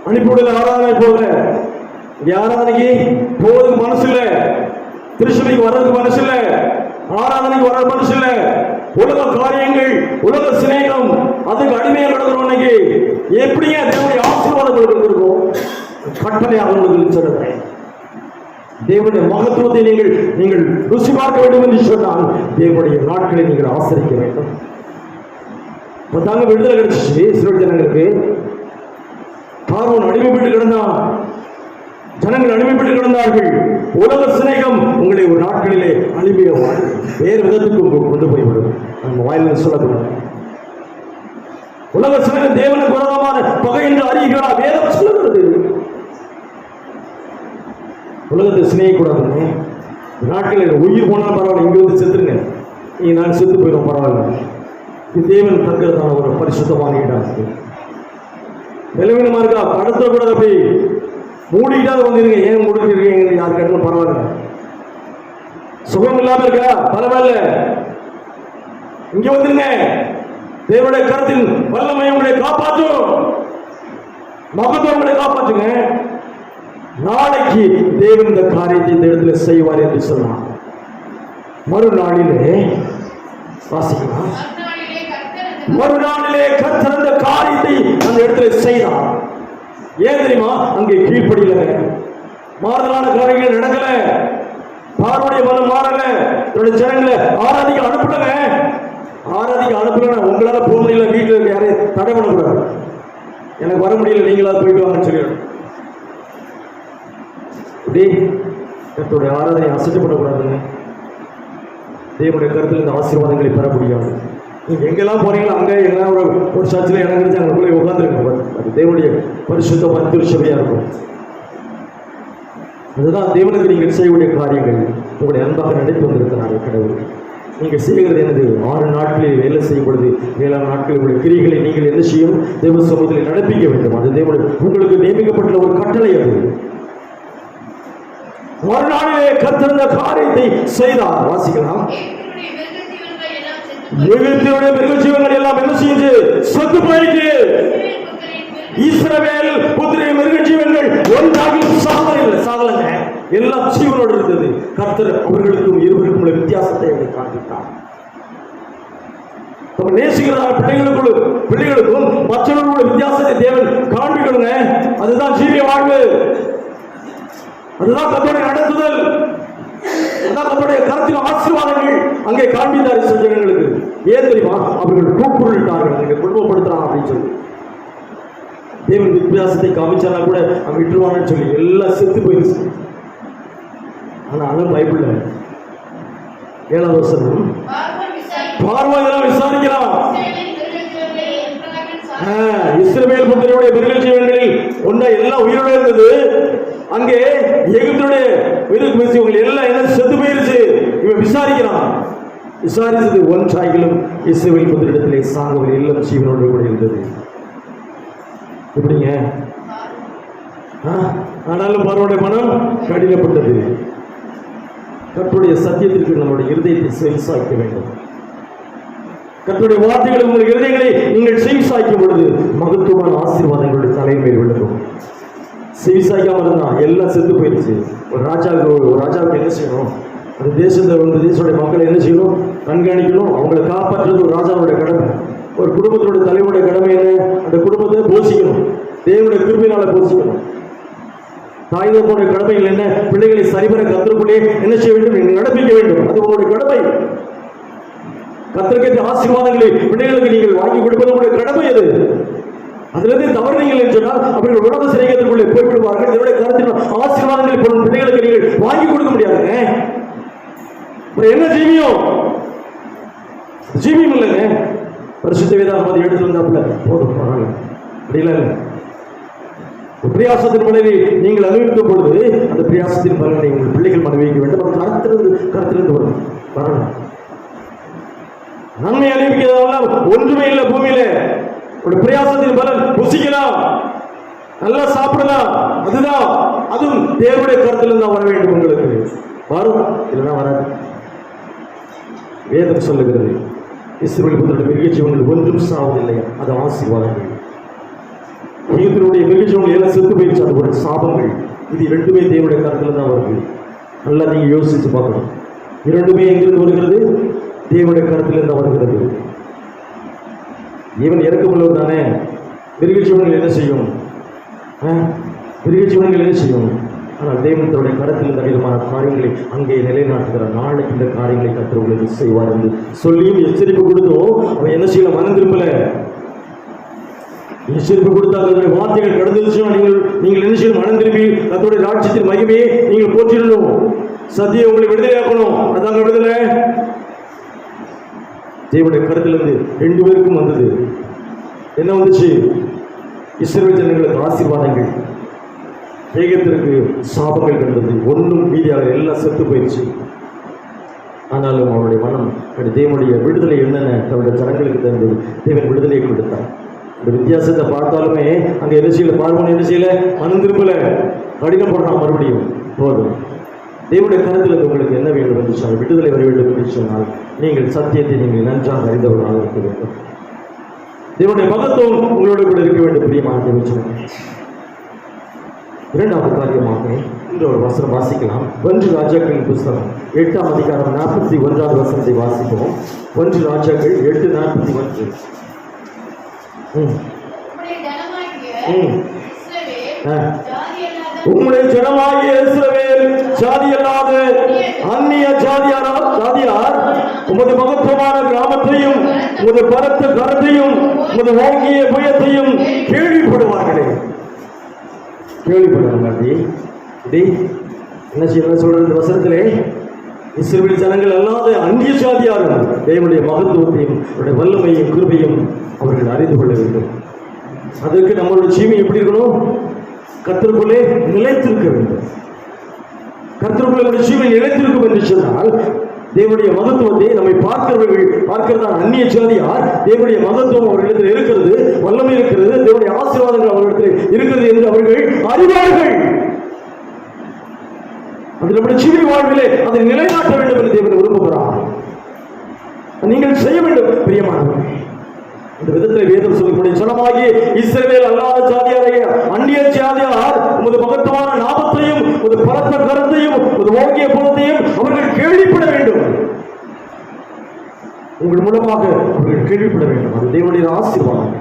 அனுப்பிவிடல. ஆராதனை போகல. ஆராதனைக்கு போவதுக்கு மனசு இல்லை. திருச்சபைக்கு வர்றதுக்கு மனசு இல்லை. ஆராதனைக்கு வர்றது மனசு இல்லை. உலக காரியங்கள், உலக சிநேகம், அதுக்கு அடிமையாக நடக்கிறோம். இன்னைக்கு எப்படிங்க தேவனுடைய ஆசீர்வாதம் இருக்கும்? கட்டளையாக உங்களுக்கு சொல்றேன். தேவனுடைய மகத்துவத்தை நீங்கள் ருசி பார்க்க வேண்டும் என்று சொன்னால் தேவனுடைய நாட்களை நீங்கள் ஆசரிக்க வேண்டும். தாங்க விடுதலை கிடைச்சிச்சு இஸ்ரவேல் ஜனங்களுக்கு. பார்வோன் அடிமைப்பட்டு கிடந்தான். ஜனங்கள் அடிமைப்பட்டு கிடந்தார்கள். உலக சிநேகம் உங்களை ஒரு நாட்களிலே அடிமையாக வேறு விதத்துக்கு கொண்டு போய்விடும். நம்ம வாயிலில் சொல்லக்கூடாது. உலக சிநேகம் தேவனுக்கு விரோதமான பகை என்று அறிகிறா வேதம் சொல்லுகிறது. உலகத்தை சிநேகிக்கூடாதுங்க. நாட்களில் உயிர் போனாலும் பரவாயில்ல, இங்கே வந்து செத்துருங்க. நீங்க நான் செத்து போயிடும் பரவாயில்ல. இது தேவன் தக்கிறதான ஒரு பரிசுத்தமான இடம். நிலவீனமா இருக்கா? படத்தை கூட போய் மூடிக்கிட்டாது வந்துருங்க. ஏன் மூடிக்கிறீங்க? யாரு கேட்டாலும் பரவாயில்ல. சுகம் இல்லாம இருக்கா? பரவாயில்ல, இங்க வந்துருங்க. தேவனுடைய கருத்தின் வல்லமை உங்களை காப்பாற்றும். மகத்துவம் உங்களை காப்பாற்றுங்க. நாளைக்கு தேவன் இந்த காரியத்தை இந்த இடத்துல செய்வார் என்று சொன்னார். மறுநாளிலே வாசிக்கலாம். மறுநாளிலே கர்த்தர் அந்த காரியத்தை அந்த இடத்துல செய்தார். ஏன் தெரியுமா? அங்கே கீழ்ப்படியல, மாறுதலான காரியங்கள் நடக்கல, பார்வனுடைய மனம் மாறல, என்னுடைய ஜனங்களை ஆராதிக்க அனுப்பலங்க. ஆராதிக்க அனுப்பல. உங்களால போக முடியல, வீட்டில் இருக்க யாரையும் தடை பண்ணக்கூடாது. எனக்கு வர முடியல, நீங்களாவது போயிட்டு வாங்கன்னு சொல்லிடணும். கர்த்தருடைய ஆராதனை அசைக்கப்படக்கூடாதுங்க. தேவனுடைய கருத்தில் இந்த ஆசீர்வாதங்களை பெற முடியாது. நீங்க எங்கெல்லாம் போறீங்களோ அங்கே எல்லாம் ஒரு சர்ச்சில் இடம் கிடைச்சி அங்கே உட்காந்துருக்க. அது தேவனுடைய பரிசுத்தமான திருச்சபையா இருக்கும். அதுதான் தேவனுக்கு நீங்கள் செய்யக்கூடிய காரியங்கள். உங்களுடைய அன்பாக நடித்து வந்திருக்கிறார்கள் கடவுள். நீங்கள் செய்கிறது என்னது? 6 நாட்களில் வேலை செய்யும் பொழுது 7ஆம் நாட்களில் உள்ள கிரிகளை நீங்கள் என்ன செய்யும்? தேவ சமூகத்தில் நடப்பிக்க வேண்டும். அது தேவனுடைய உங்களுக்கு நியமிக்கப்பட்ட ஒரு கட்டளை. அது மறுநாளிலே கர்த்தர் இந்த காரியத்தை செய்தார். வாசிக்கலாம். எகிப்தினுடைய மிருகஜீவங்கள் எல்லாம் என்ன செய்யுது? செத்து போயிட்டு. இஸ்ரவேல் புத்திர மிருகஜீவங்கள் ஒன்றாகிலும் சாகலங்க. எல்லாம் ஜீவனோடு இருந்தது. கர்த்தர் அவர்களுக்கும் இருவருக்கும் உள்ள வித்தியாசத்தை அவரை காண்பித்தார். நம்ம நேசிக்கிறார் பிள்ளைகளுக்கும் மற்றவர்களுடைய வித்தியாசத்தை தேவன் காண்பிக்கணுங்க. அதுதான் ஜீவிய வாழ்வு. அதுதான் கர்த்தருடைய நடத்துதல். அதுதான் கர்த்தருடைய கருத்தின் ஆசீர்வாதங்கள் அங்கே காண்பித்தார் ஜனங்களுக்கு. ஏன் தெரியுமா? அவர்கள் கூப்பிட்டார்கள், அங்கே குடும்பப்படுத்துறான் அப்படின்னு சொல்லி. தேவன் வித்தியாசத்தை காமிச்சானா கூட அவன் விட்டுருவான்னு சொல்லி எல்லாம் செத்து போயிடுச்சு. ஆனா பைபிள்ல 7ஆவது வசனம், பார்வையெல்லாம் விசாரிக்கிறான். இஸ்ரவேல் புத்திரருடைய மிருகஜீவன்களில் ஒன்றை எல்லாம் உயிரோட இருந்தது. அங்கே எகிப்துடைய மிருகஜீவங்கள் எல்லாம் என்ன செத்து போயிருச்சு. இவன் விசாரிக்கிறான். விசாரித்தது ஒன்றாகிலும் இஸ்ரவேல் புத்திரிடத்திலே சாகவில் எல்லாம் ஜீவனோடு கூட இருந்தது. எப்படிங்க? ஆனாலும் பார்வோடைய மனம் கடினப்பட்டது. கர்த்தருடைய சத்தியத்திற்கு நம்முடைய இருதயத்தை செவிசாய்க்க வேண்டும். கர்த்தருடைய வார்த்தைகளை உங்கள் இருதயங்களை நீங்கள் செவிசாய்க்கும் பொழுது மகத்துவமான ஆசீர்வாதங்களுடைய தலைமையில் விழுக்கும். செவிசாய்க்காம இருந்தா எல்லாம் செத்து போயிடுச்சு. ஒரு ராஜாவுக்கு என்ன செய்யணும்? அந்த தேசத்துடைய மக்களை என்ன செய்யணும்? கண்காணிக்கணும். அவங்களை காப்பாற்றுறது ஒரு ராஜாவுடைய கடமை. ஒரு குடும்பத்தோட தலைவருடைய கடமை என்ன? அந்த குடும்பத்தை போஷிக்கணும். தேவனுடைய கிருபையினால போஷிக்கணும். தாய் தகப்பனுடைய கடமைகள் என்ன? பிள்ளைகளை சரிவர கர்த்தருக்குள்ளே என்ன செய்ய வேண்டும்? நடப்பிக்க வேண்டும். அது உங்களுடைய கடமை. கர்த்தருக்கு ஆசீர்வாதங்களை பிள்ளைகளுக்கு நீங்கள் வாங்கி கொடுப்பது உங்களுடைய கடமை. அது அதிலிருந்து தவறுனீங்கள் என்று சொன்னால் அவர்கள் உலக சிறைகளுக்குள்ளே போய்விடுவார்கள். இதனுடைய கருத்தில் ஆசீர்வாதங்களை பிள்ளைகளுக்கு நீங்கள் வாங்கி கொடுக்க முடியாதுங்க. என்ன ஜீவியம்? ஜீவியம் இல்லைங்க. பரிசுத்த வேதாகமத்தை எடுத்து வந்தாப்புல போதும் பரவாயில்ல, அப்படிலாம் இல்லை. பிரியாசத்தின் பலனை நீங்கள் அனுபவிக்கும் பொழுது அந்த பிரியாசத்தின் பலனை உங்கள் பிள்ளைகள் அனுபவிக்க வேண்டும். கருத்திலிருந்து வரும் வரணும். நன்மை அனுபவிக்கிறதெல்லாம் ஒன்றுமே இல்லை பூமியில. ஒரு பிரியாசத்தின் பலன் புசிக்கலாம், நல்லா சாப்பிடலாம். அதுவும் தேவனுடைய கருத்திலிருந்து வர வேண்டும். உங்களுக்கு வரும், இல்லைன்னா வராது. வேதம் சொல்லுகிறது இஸ்ரவேல் புத்திரருடைய மிருகஜீவன்கள் ஒன்றும் சாவதில்லை. அது ஆசீர்வாதங்கள். எகிப்தினுடைய மிருகஜீவன்கள் எல்லாம் செத்து போயிடுச்சு. அது ஒரு சாபங்கள். இது இரண்டுமே தேவனுடைய கருத்துல தான் வருது. நல்லா நீங்க யோசிச்சு பார்க்கணும். இரண்டுமே எங்கிருந்து வருகிறது? தேவனுடைய கருத்திலிருந்து வருகிறது. இவன் இறக்கமுள்ளவர் தானே. மிருகஜீவன்கள் என்ன செய்யும்? மிருகஜீவன்கள் என்ன செய்யும்? ஆனால் தேவன் தன்னுடைய கருத்தில் இந்த விதமான காரியங்களை அங்கே நிலைநாட்டுகிறார். நாளைக்கு இந்த காரியங்களை கர்த்தர் உங்களுக்கு செய்வார் என்று சொல்லியும் எச்சரிப்பு கொடுத்தோம். அவன் என்ன செய்யலாம்? மனம் திரும்பல. எச்சரிப்பு கொடுத்தால் அதனுடைய வார்த்தைகள் கடந்துச்சுன்னா நீங்கள் என்ன செய்யணும்? மனம் திரும்பி கர்த்தருடைய ராஜ்யத்தின் மகிமையை நீங்கள் போற்றிடணும். சத்தியம் உங்களை விடுதலையாக்கணும். அதாங்க விடுதலை. தேவனுடைய கருத்திலிருந்து 2 பேருக்கும் வந்தது. என்ன வந்துச்சு? இஸ்ரவேல் ஜனங்களுக்கு ஆசீர்வாதங்கள், ஏகத்திற்கு சாபங்கள் கண்டது. ஒன்றும் மீதியாக எல்லாம் செத்து போயிடுச்சு. ஆனாலும் அவருடைய மனம் தேவனுடைய விடுதலை என்னென்ன தன்னுடைய ஜனங்களுக்கு தந்தது. தேவன் விடுதலையை கொடுத்தார். இந்த வித்தியாசத்தை பார்த்தாலுமே அங்கே என்ன செய்யல? பார்வன் என்ன செய்யல? மனம் திரும்பல, கடினப்படுறான். மறுபடியும் போதும். தேவனுடைய கருத்தில் உங்களுக்கு என்ன வேண்டும் என்று சொன்னால் விடுதலை வர வேண்டும் என்று சொன்னால் நீங்கள் சத்தியத்தை நீங்கள் நன்றாக அறிந்தவர்களாக இருக்க வேண்டும். தேவனுடைய மகத்துவம் உங்களோட கூட இருக்க வேண்டும். பிரியமான தேவச்சனம். 2வது காரியமாக இந்த ஒரு வசனம் வாசிக்கலாம். 1 ராஜாக்களின் புஸ்தகம் 8ஆம் அதிகாரம் 41வது வசனத்தை வாசிப்போம். 1 ராஜாக்கள் 8:41. உம்முடைய ஜனமாகிய இஸ்ரவேல் ஜாதியல்லாத அந்நிய ஜாதியார் உமது மகத்துவமான கிராமத்தையும் உமது பலத்த கரத்தையும் உமது ஓங்கிய புயத்தையும் கேள்விப்படுவார்களே. கேள்விப்படுவாங்க. என்ன சொல்றது இந்த வசனத்திலே? இஸ்ரவேல் ஜனங்கள் அல்லாத அந்நிய ஜாதியாரும் தேவனுடைய மகத்துவத்தையும் அவருடைய வல்லமையும் கிருபையும் அவர்கள் அறிந்து கொள்ள வேண்டும். அதற்கு நம்மளுடைய ஜீவன் எப்படி இருக்கணும்? கர்த்தருக்குள்ளே நிலைத்திருக்க வேண்டும். கர்த்தருக்குள்ளே ஜீவன் நிலைத்திருக்கும் என்று சொன்னால் தேவனுடைய மகத்துவத்தை நம்மை பார்க்கிறதா அந்நிய ஜாதியார் தேவனுடைய மகத்துவம் அவர்களிடத்தில் இருக்கிறது, வல்லமை இருக்கிறது, தேவனுடைய ஆசீர்வாதங்கள் அவர்களிடத்தில் இருக்கிறது என்று அவர்கள் அறிவார்கள். அது நம்முடைய ஜீவ வாழ்விலே அதை நிலைநாட்ட வேண்டும் என்று தேவன் விரும்புகிறார். நீங்கள் செய்ய வேண்டும் பிரியமானவர்களே. இந்த விதத்தில் வேதம் சொல்லக்கூடிய ஜனமாகிய இஸ்ரவேல் அல்லாத ஜாதியாரைய அந்நிய ஜாதியார் உமது மகத்துவமான லாபத்தையும் உமது பலத்த கருத்தையும் உமது ஓங்கிய புலத்தையும் அவர்கள் கேள்விப்பட வேண்டும். உங்கள் மூலமாக அவர்கள் கேள்விப்பட வேண்டும். அது தேவனுடைய ஆசீர்வாதம்.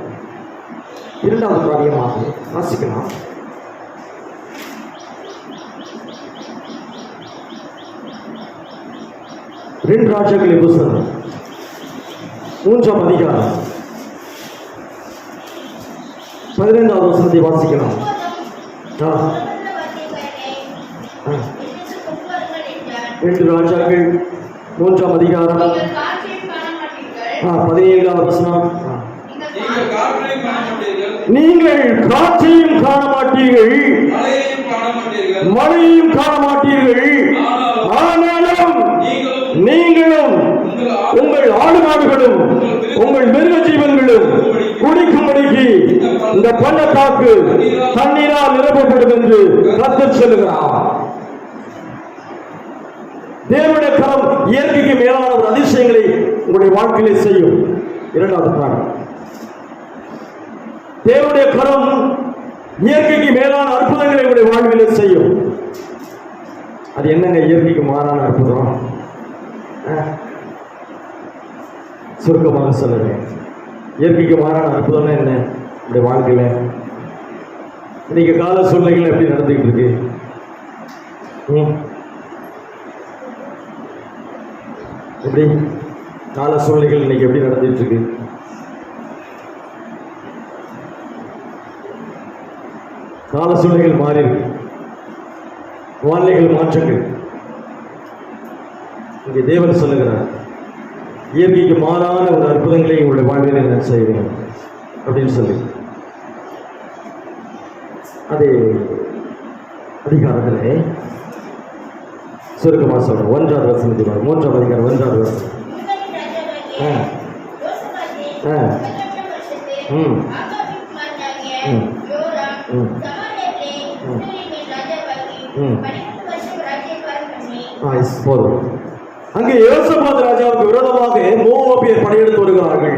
இரண்டாவது காரியமாக வாசிக்கலாம். ரெண்டு ராஜாக்களின் புத்தகம் 3ஆம் அதிகாரம் 15வது வசனத்தை வாசிக்கலாம். ரெண்டு ராஜாக்கள் 3ஆம் அதிகாரம் 17வது வசனம். நீங்கள் காற்றையும் காண மாட்டீர்கள், மழையும் காண மாட்டீர்கள், ஆனாலும் நீங்களும் உங்கள் ஆடு மாடுகளும் உங்கள் மிருக ஜீவன்களும் குடிக்கும்படிக்கு இந்த பள்ளத்தாக்கு தண்ணீரால் நிரப்பப்படும் என்று கர்த்தர் சொல்லுகிறார். தேவனுடைய கரம் இயற்கைக்கு மேலான ஒரு அதிசயங்களை உங்களுடைய வாழ்க்கையிலே செய்யும். இரண்டாவது காரணம், தேவனுடைய கரம் இயற்கைக்கு மேலான அற்புதங்களை உங்களுடைய வாழ்விலே செய்யும். அது என்னங்க இயற்கைக்கு மாறான அற்புதம்? சுருக்கமாக சொல்லுங்க. இயற்கைக்கு மாறான அற்புதம் என்ன உங்களுடைய வாழ்க்கையில? இன்னைக்கு கால சூழ்நிலைகள் எப்படி நடந்துகிட்டு இருக்கு? எப்படி கால சூழ்நிலைகள் இன்னைக்கு எப்படி நடந்துட்டு இருக்கு? கால சூழ்நிலைகள் மாறி இருக்கு, வானிலைகள் மாற்றங்கள். இங்கே தேவன் சொல்லுகிறார், இயற்கைக்கு மாறான ஒரு அற்புதங்களை உங்களுடைய வாழ்வில் நான் செய்வேன் அப்படின்னு சொல்லி. அதே அதிகாரத்தில் சுருக்கமாக சொல்றேன். 1வது வசனத்தை 3ஆம் அதிகாரம் 1வது வசனம். போதும். அங்கே யோசபாத் ராஜாவுக்கு விரோதமாக மோவாபியர் படையெடுத்து வருகிறார்கள்.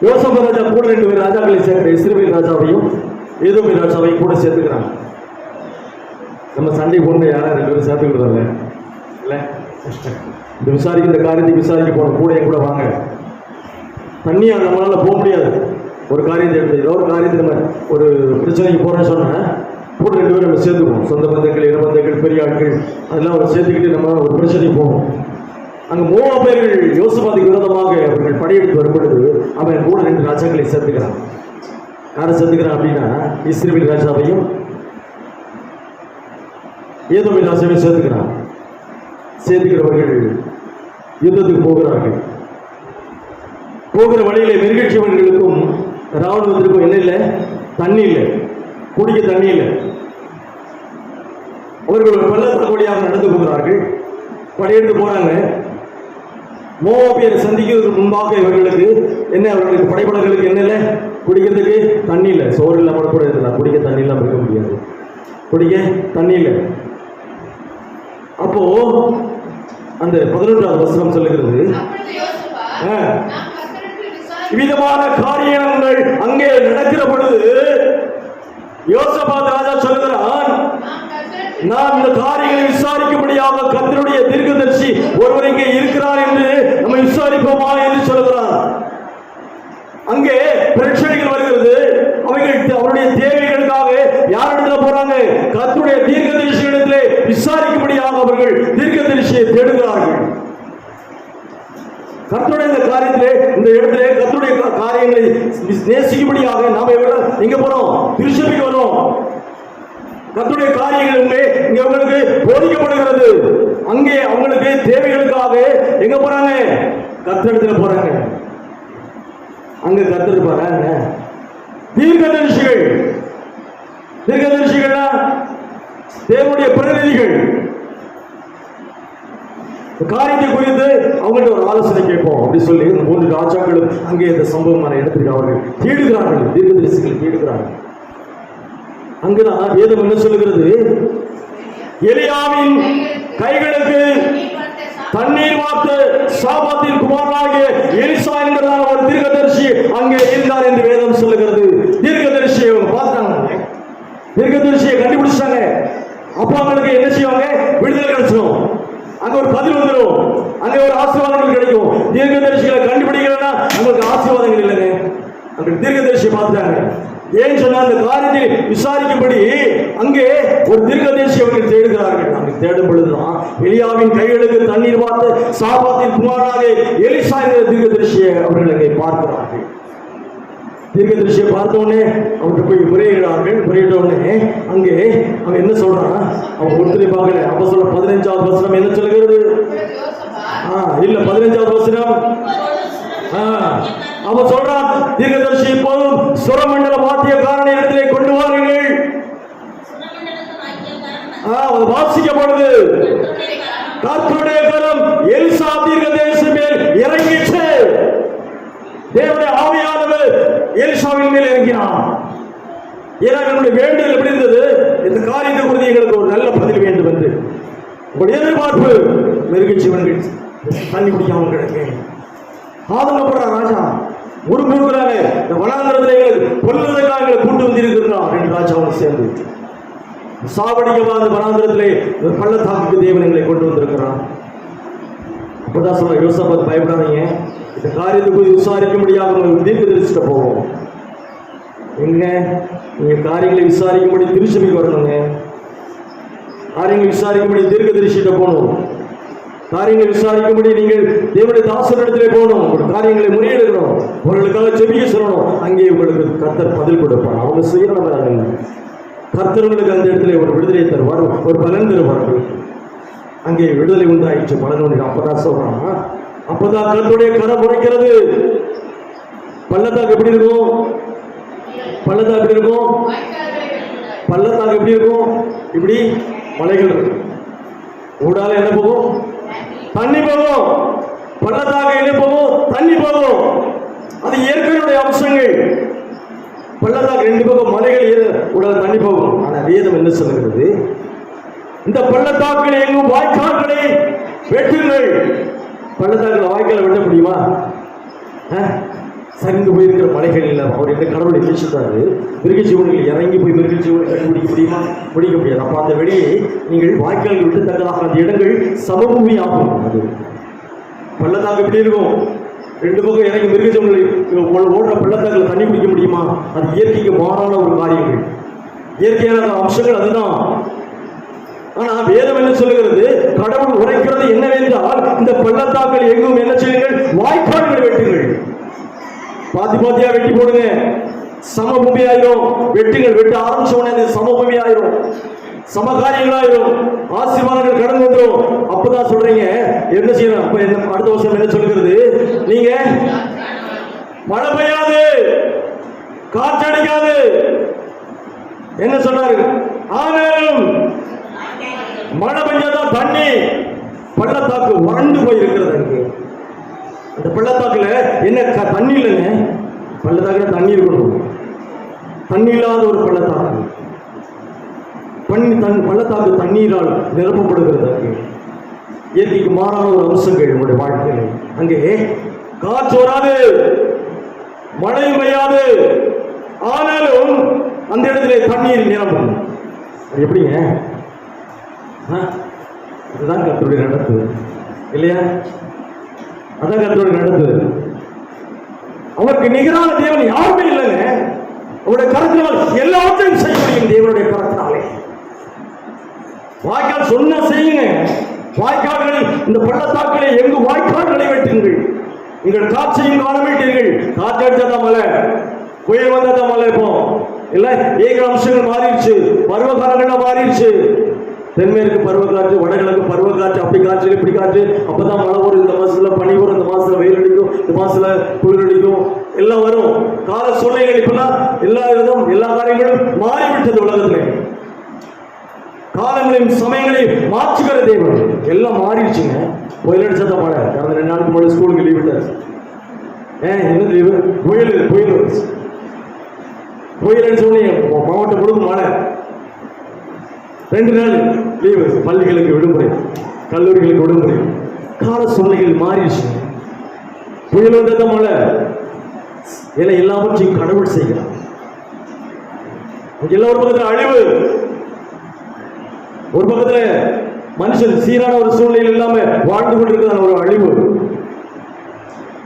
யோசபாத் ராஜா கூட 2 பேர் ராஜாக்களை சேர்க்கிற இஸ்ரவேல் ராஜாவையும் ஏதோமின் ராஜாவையும் கூட சேர்த்துக்கிறாங்க. நம்ம சண்டை கொண்டு யாரும் 2 பேரும் சேர்த்துக்கிறதில்ல இல்லை. இந்த விசாரிக்க, இந்த காரியத்தை விசாரிக்க போன கூட என் கூட வாங்க. தண்ணியா நம்மளால போக முடியாது. ஒரு காரியத்தை எடுத்து ஏதோ ஒரு காரியத்தை நம்ம ஒரு பிரச்சனைக்கு போறேன்னு சொன்னா கூட 2 பேரும் நம்ம சேர்த்துக்குவோம். சொந்த பந்தங்கள், இன பந்தங்கள், பெரிய ஆட்கள் அதெல்லாம் ஒரு சேர்த்துக்கிட்டு நம்ம ஒரு பிரச்சனைக்கு போவோம். அங்கே மோவாபியர்கள் யோசபாத்துக்கு விரோதமாக அவர்கள் படையெடுத்து வரும்பொழுது அவன் கூட 2 ராஜாக்களை சேர்த்துக்கிறான். யாரை சேர்த்துக்கிறான் அப்படின்னா இஸ்ரவேல் ராஜாவையும் ஏதோமின் ராஜாவையும் சேர்த்துக்கிறான். சேர்த்துக்கிறவர்கள் யுத்தத்துக்கு போகிறார்கள். போகிற வழியிலே மிருகஜீவன்களுக்கும் ராணுவத்திற்கும் என்ன இல்லை? தண்ணி இல்லை, குடிக்க தண்ணி இல்லை. அவர்கள் ஒரு பள்ளத்தாக்கு வழியாக நடந்து போகிறார்கள். படையெடுத்து போறாங்க. மோவாபியரை சந்திக்கிறதுக்கு முன்பாக இவர்களுக்கு என்ன, அவர்களுக்கு படைப்படங்களுக்கு என்ன இல்லை? குடிக்கிறதுக்கு தண்ணி இல்லை. சோறு இல்லாமல் கூட இருக்கலாம், குடிக்க தண்ணி இல்லாமல் இருக்க முடியாது. குடிக்க தண்ணி இல்லை. அப்போ அந்த 11வது வசனம் சொல்லுகிறது, விதமான காரியங்கள் அங்கே நடக்கிற பொழுது யோசபாத் ராஜா சொல்லுகிறான், நாம் இந்த காரியங்களை விசாரிக்கும்படியாக கர்த்தருடைய தீர்க்கதரிசி ஒருவர் இங்கே இருக்கிறார் என்று நம்ம விசாரிப்போமா என்று சொல்லுகிறார். அங்கே பிரச்சனைகள் வருகிறது. அவைகள் அவருடைய தேவைகளுக்காக யாரிடத்துல போறாங்க? கர்த்தருடைய தீர்க்கதரிசியிடத்திலே விசாரிக்கும்படியாக அவர்கள் தீர்க்கதரிசியை தேடுகிறார்கள். கர்த்தருடைய இந்த காரியத்திலே, இந்த இடத்திலே கர்த்தருடைய காரியங்களை நேசிக்கும்படியாக நாம எங்க போறோம்? திருச்சபைக்கு வரோம். கர்த்தருடைய காரியங்கள் இங்க அவங்களுக்கு போதிக்கப்படுகிறது. அங்கே அவங்களுக்கு தேவைகளுக்காக எங்க போறாங்க? கர்த்தரிடத்துல போறாங்க. அங்க கர்த்தர் போறாங்க. தீர்க்கதரிசிகள், தீர்க்கதரிசிகள்னா தேவனுடைய பிரதிநிதிகள். இந்த காரியத்தை குறித்து அவங்கள்ட்ட ஒரு ஆலோசனை கேட்போம் அப்படி சொல்லி 3 ராஜாக்களும் அங்கே இந்த சம்பவமான இடத்திற்கு அவர்கள் தேடுகிறார்கள், தீர்க்கதரிசிகள் தேடுகிறார்கள். அங்குதான் வேதம் என்ன சொல்லுகிறது? எலியாவின் கைகளுக்கு தண்ணீர் வார்த்த சாபாத்தின் குமாரனாகிய எலிசா என்கிறதான ஒரு தீர்க்கதரிசி அங்கே இருந்தார் என்று வேதம் சொல்லுகிறது. தீர்க்கதரிசியை பார்த்தாங்க, தீர்க்கதரிசியை கண்டுபிடிச்சாங்க. அப்ப அவங்களுக்கு என்ன செய்வாங்க? விடுதலை கிடைச்சிடும், அங்க ஒரு பதில் வந்துடும், அங்க ஒரு ஆசீர்வாதங்கள் கிடைக்கும். தீர்க்கதரிசிகளை கண்டுபிடிக்கலன்னா அவங்களுக்கு ஆசீர்வாதங்கள் இல்லைங்க. அங்க தீர்க்கதரிசியை பார்த்தாங்க. ஏன் சொன்னா அந்த காரியத்தை விசாரிக்கும்படி அங்கே ஒரு தீர்க்கதரிசி அவர்கள் தேடுகிறார்கள். அங்கு தேடும் பொழுதுதான் எலியாவின் கைகளுக்கு தண்ணீர் பார்த்து சாபாத்தின் குமாரனாக எலிசா என்ற தீர்க்கதரிசியை அவர்கள் அங்கே பார்க்கிறார்கள். தீர்க்கதரிசியை பார்த்த உடனே அவர்கிட்ட போய் முறையிடுறார்கள். முறையிட்ட உடனே அங்கே அவன் என்ன சொல்றான்? அவன் ஒருத்தரை பார்க்கல. அப்ப சொல்ல 15வது வசனம் என்ன சொல்லுகிறது? இல்ல 15வது வசனம் அவன் சொல்றான், தீர்க்கதரிசி இப்போதும் சுரமண்டல வாத்தியக்காரனை இடத்திலே கொண்டு வாருங்கள். அது வாசிக்கப்படுது. கர்த்தருடைய கரம் எலிசா தீர்க்கதரிசி மேல் இறங்கிச்சு. தேவனுடைய ஆவியானவர் எலிசாவின் மேல் இறங்கினார். ஏன்னா நம்முடைய வேண்டுதல் எப்படி இருந்தது? இந்த காரியத்தை குறித்து எங்களுக்கு ஒரு நல்ல பதில் வேண்டும் என்று உங்களுடைய எதிர்பார்ப்பு. மிருக ஜீவன்கள் தண்ணி குடிக்காம கிடைக்க ஆதங்கப்படுற ராஜா முறுமுறுக்கிறாங்க. இந்த வனாந்திரத்தில் எங்களுக்கு கொல்வதற்காக எங்களை கூட்டு வந்திருக்கிறார் என்று ராஜாவும் சேர்ந்து சாவடிக்கவாத வனாந்திரத்திலே ஒரு பள்ளத்தாக்கு தேவன் எங்களை கொண்டு வந்திருக்கிறார். அப்பதான் சொல்ல, யோசபாத் பயப்படாதீங்க, இந்த காரியத்தை குறித்து விசாரிக்க முடியாத தீர்க்கதரிசிட்ட போவோம். எங்க நீங்க காரியங்களை விசாரிக்கும்படி திருச்சபைக்கு வரணுங்க. காரியங்களை விசாரிக்கும்படி தீர்க்கதரிசிட்ட போகணும். காரியங்களை விசாரிக்கும்படி நீங்கள் தேவனுடைய தாசனிடத்திலே போகணும். ஒரு காரியங்களை முறையிடணும், அவர்களுக்காக ஜெபிக்க சொல்லணும். அங்கே உங்களுக்கு கர்த்தர் பதில் கொடுப்பார். அவங்க செய்யறவங்க கர்த்தர்களுக்கு அந்த இடத்துல ஒரு விடுதலை தருவார், ஒரு பலன் தருவார்கள். அங்கே விடுதலை உண்டாயிற்று பலனுடைய. அப்பதான் சொல்றான், அப்பதான் கர்த்தருடைய கரம் உரைக்கிறது. பள்ளத்தாக்கு எப்படி இருக்கும்? பள்ளத்தாக்கு எப்படி இருக்கும்? பள்ளத்தாக்கு எப்படி இருக்கும்? இப்படி மலைகள் இருக்கும். ஊடால என்ன போகும்? தண்ணி போகும். பள்ளத்தாக்கு என்ன போகும்? தண்ணி போகும். அது இயற்கையுடைய அம்சங்கள். பள்ளத்தாக்கு 2 பக்கம் மலைகள் ஊடால தண்ணி போகும். ஆனா வேதம் என்ன சொல்லுகிறது? இந்த பள்ளத்தாக்கில் எங்கும் வாய்க்கால்களை வெட்டுங்கள். பள்ளத்தாக்கில் வாய்க்காலை வெட்ட முடியுமா? சரிந்து போயிருக்கிற மலைகள் இல்லை. அவர் என்ன கடவுளை பேசுறாரு? மிருக ஜீவன்கள் இறங்கி போய் மிருக ஜீவனை கண்டுபிடிக்க முடியுமா? முடிக்க முடியாது. அப்ப அந்த வெளியே நீங்கள் வாய்க்கால்கள் விட்டு தங்கதாக அந்த இடங்கள் சமபூமி ஆகும். அது பள்ளத்தாக்கு எப்படி இருக்கும்? 2 பக்கம் இறங்கி மிருக ஜீவன்கள் ஓடுற பள்ளத்தாக்கில் தண்ணி குடிக்க முடியுமா? அது இயற்கைக்கு மாறான ஒரு காரியங்கள், இயற்கையான அம்சங்கள் அதுதான். ஆனா வேதம் என்ன சொல்லுகிறது? கடவுள் உரைக்கிறது என்னவென்றால், இந்த பள்ளத்தாக்கள் எங்கும் என்ன செய்யுங்கள்? வாய்க்கால்கள் வெட்டுங்கள். பாத்தி பாத்தியா வெட்டி போடுங்க, சமபூமி ஆயிரும். வெட்டுங்கள். வெட்ட ஆரம்பிச்சோடனே சமபூமி ஆயிரும், சமகாரியங்களாயிரும், ஆசீர்வாதங்கள் கடந்து வந்துடும். அப்பதான் சொல்றீங்க என்ன செய்யணும்? அப்ப என்ன அடுத்த வருஷம் என்ன சொல்லுகிறது? நீங்க மழை பெய்யாது, காற்றடிக்காது. என்ன சொன்னாரு? ஆனாலும் மழை பெஞ்சாதான் தண்ணி. பள்ளத்தாக்கு வறண்டு போய் இருக்கிறது. அந்த பள்ளத்தாக்குல என்ன தண்ணி இல்லைங்க. பள்ளத்தாக்குல தண்ணி இருக்கணும். தண்ணி இல்லாத ஒரு பள்ளத்தாக்கு. பள்ளத்தாக்கு தண்ணீரால் நிரப்பப்படுகிறது. இயற்கைக்கு மாறான ஒரு அம்சங்கள் உங்களுடைய வாழ்க்கையில். அங்கே காற்று வராது, மழை பெய்யாது, ஆனாலும் அந்த இடத்துல தண்ணீர் நிரம்பும். அது எப்படிங்க? இதுதான் கர்த்தருடைய நடப்பு இல்லையா? அதான் கர்த்தருடைய நடப்பு. அவருக்கு நிகரான தேவன் யாருமே இல்லைங்க. அவருடைய கரத்தினால் எல்லாத்தையும் செய்ய முடியும். தேவனுடைய கரத்தினாலே வாய்க்கால் சொன்ன செய்யுங்க. வாய்க்கால்களை இந்த பள்ளத்தாக்களை எங்கு வாய்க்கால்களை வெட்டுங்கள். நீங்கள் காற்றையும் காண வேண்டீர்கள். காற்று அடிச்சதான் மழை, புயல் வந்ததான் மழை. இப்போ இல்ல ஏக அம்சங்கள் மாறிடுச்சு. பருவகாலங்கள்லாம் மாறிடுச்சு. தென்மேற்கு பருவக்காற்று, வடகிழக்கு பருவக்காற்று, அப்படி காற்று இப்படி காற்று. அப்பதான் மழை வரும். இந்த மாசத்துல பனி வரும், இந்த மாசத்துல வெயில் அடிக்கும், இந்த மாசத்துல குளிர் அடிக்கும், எல்லாம் வரும். கால சூழ்நிலைகள் இப்பெல்லாம் எல்லா காரியங்களும் மாறிவிட்டது. உலகத்துல காலங்களையும் சமயங்களையும் மாற்றுகிற தேவன் எல்லாம் மாறிடுச்சுங்க. புயல் அடிச்சா தான் மழை. கடந்த 2 நாளுக்கு முன்னாடி ஸ்கூலுக்கு லீவ் விட்டாச்சு. என்ன லீவு? புயல் வந்துச்சு. புயல் அடிச்ச உடனே மாவட்டம் முழுவதும் மழை. 2 நாள் லீவு. பள்ளிகளுக்கு விடுமுறை, கல்லூரிகளுக்கு விடுமுறை. கால சூழ்நிலைகள் மாறிடுச்சு. புயல் வந்தா மழை. ஏன்னா எல்லாவற்றையும் கடவுள் செய்கிறார். எல்லா ஒரு பக்கத்துல அழிவு, ஒரு பக்கத்துல மனுஷன் சீரான ஒரு சூழ்நிலையில் இல்லாம வாழ்ந்து கொண்டிருக்கிறான். ஒரு அழிவு.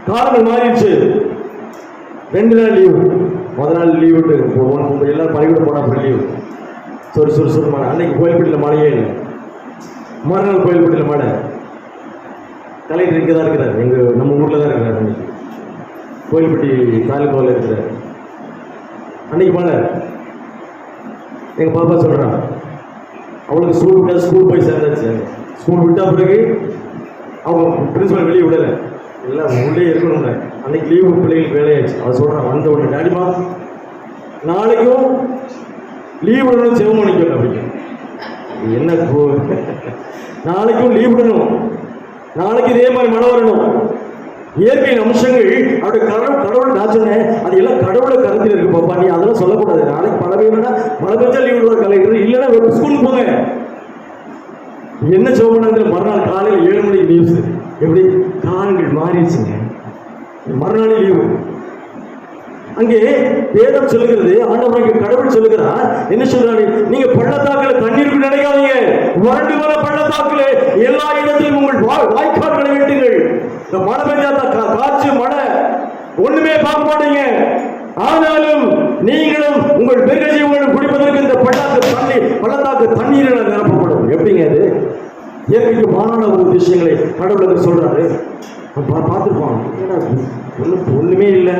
காலங்கள் மாறிடுச்சு. 2 நாள் லீவு. முதல் நாள் லீவ் விட்டு எல்லாரும் பள்ளிக்கூட போனா அப்புறம் லீவு. சொரு மழை. அன்னைக்கு கோயில்பட்டியில் மழையே இல்லை. மறுநாள் கோயில்பட்டியில் மழை. கலெக்டர் இங்கே தான் இருக்கிறார், நம்ம ஊரில் தான் இருக்கிறார். அன்னைக்கு கோயில்பட்டி தாலுகாவில் இருக்கிறார். அன்னைக்கு மழை. எங்கள் பாப்பா சொல்கிறான், அவளுக்கு ஸ்கூல் போய் சேர்ந்தாச்சு. ஸ்கூல் விட்டா பிறகு அவங்க பிரின்சிபல் வெளியே விடலை, எல்லாம் உள்ளே இருக்கணும்ல. அன்னைக்கு லீவு, பிள்ளைகளுக்கு வேலையாச்சு. அவள் சொல்கிறான், வந்த உடனே டாடிமா நாளைக்கும் லீவ் விடணும், செவமணிக்கணும் அப்படின்னு. என்ன நாளைக்கும் லீவ் விடணும், நாளைக்கு இதே மாதிரி மழை வரணும். இயற்கையின் அம்சங்கள் அவருடைய கடவுள் நான் சொன்னேன், அது எல்லாம் கடவுளை கருத்தில் இருக்கு பாப்பா. நீ அதெல்லாம் சொல்லக்கூடாது. நாளைக்கு மழை பெய்யணும்னா மழை பெஞ்சா லீவ் விடுவார் கலெக்டர், இல்லைன்னா ஸ்கூலுக்கு போங்க. என்ன சோமனத்தில் மறுநாள் காலையில் 7 மணிக்கு நியூஸ். எப்படி காலங்கள் மாறிடுச்சுங்க. மறுநாள் லீவு. அங்கே வேதம் சொல்லுகிறது, ஆண்டவருக்கு கடவுள் சொல்லுகிறார், என்ன சொல்றாரு? நீங்க பள்ளத்தாக்குல தண்ணீருக்கு நினைக்காதீங்க. வறண்டு வர பள்ளத்தாக்குல எல்லா இடத்திலும் உங்கள் வாய்க்கால்களை வெட்டுங்கள். இந்த மழை பெய்யா காற்று மழை ஒண்ணுமே பார்க்க மாட்டீங்க. ஆனாலும் நீங்களும் உங்கள் மிருக ஜீவங்களும் குடிப்பதற்கு இந்த பள்ளத்தாக்கு தண்ணீரில் நிரப்பப்படும். எப்படிங்க அது? இயற்கைக்கு மாறான ஒரு விஷயங்களை கடவுளுக்கு சொல்றாரு. பார்த்துருப்பான், ஒண்ணுமே இல்லை.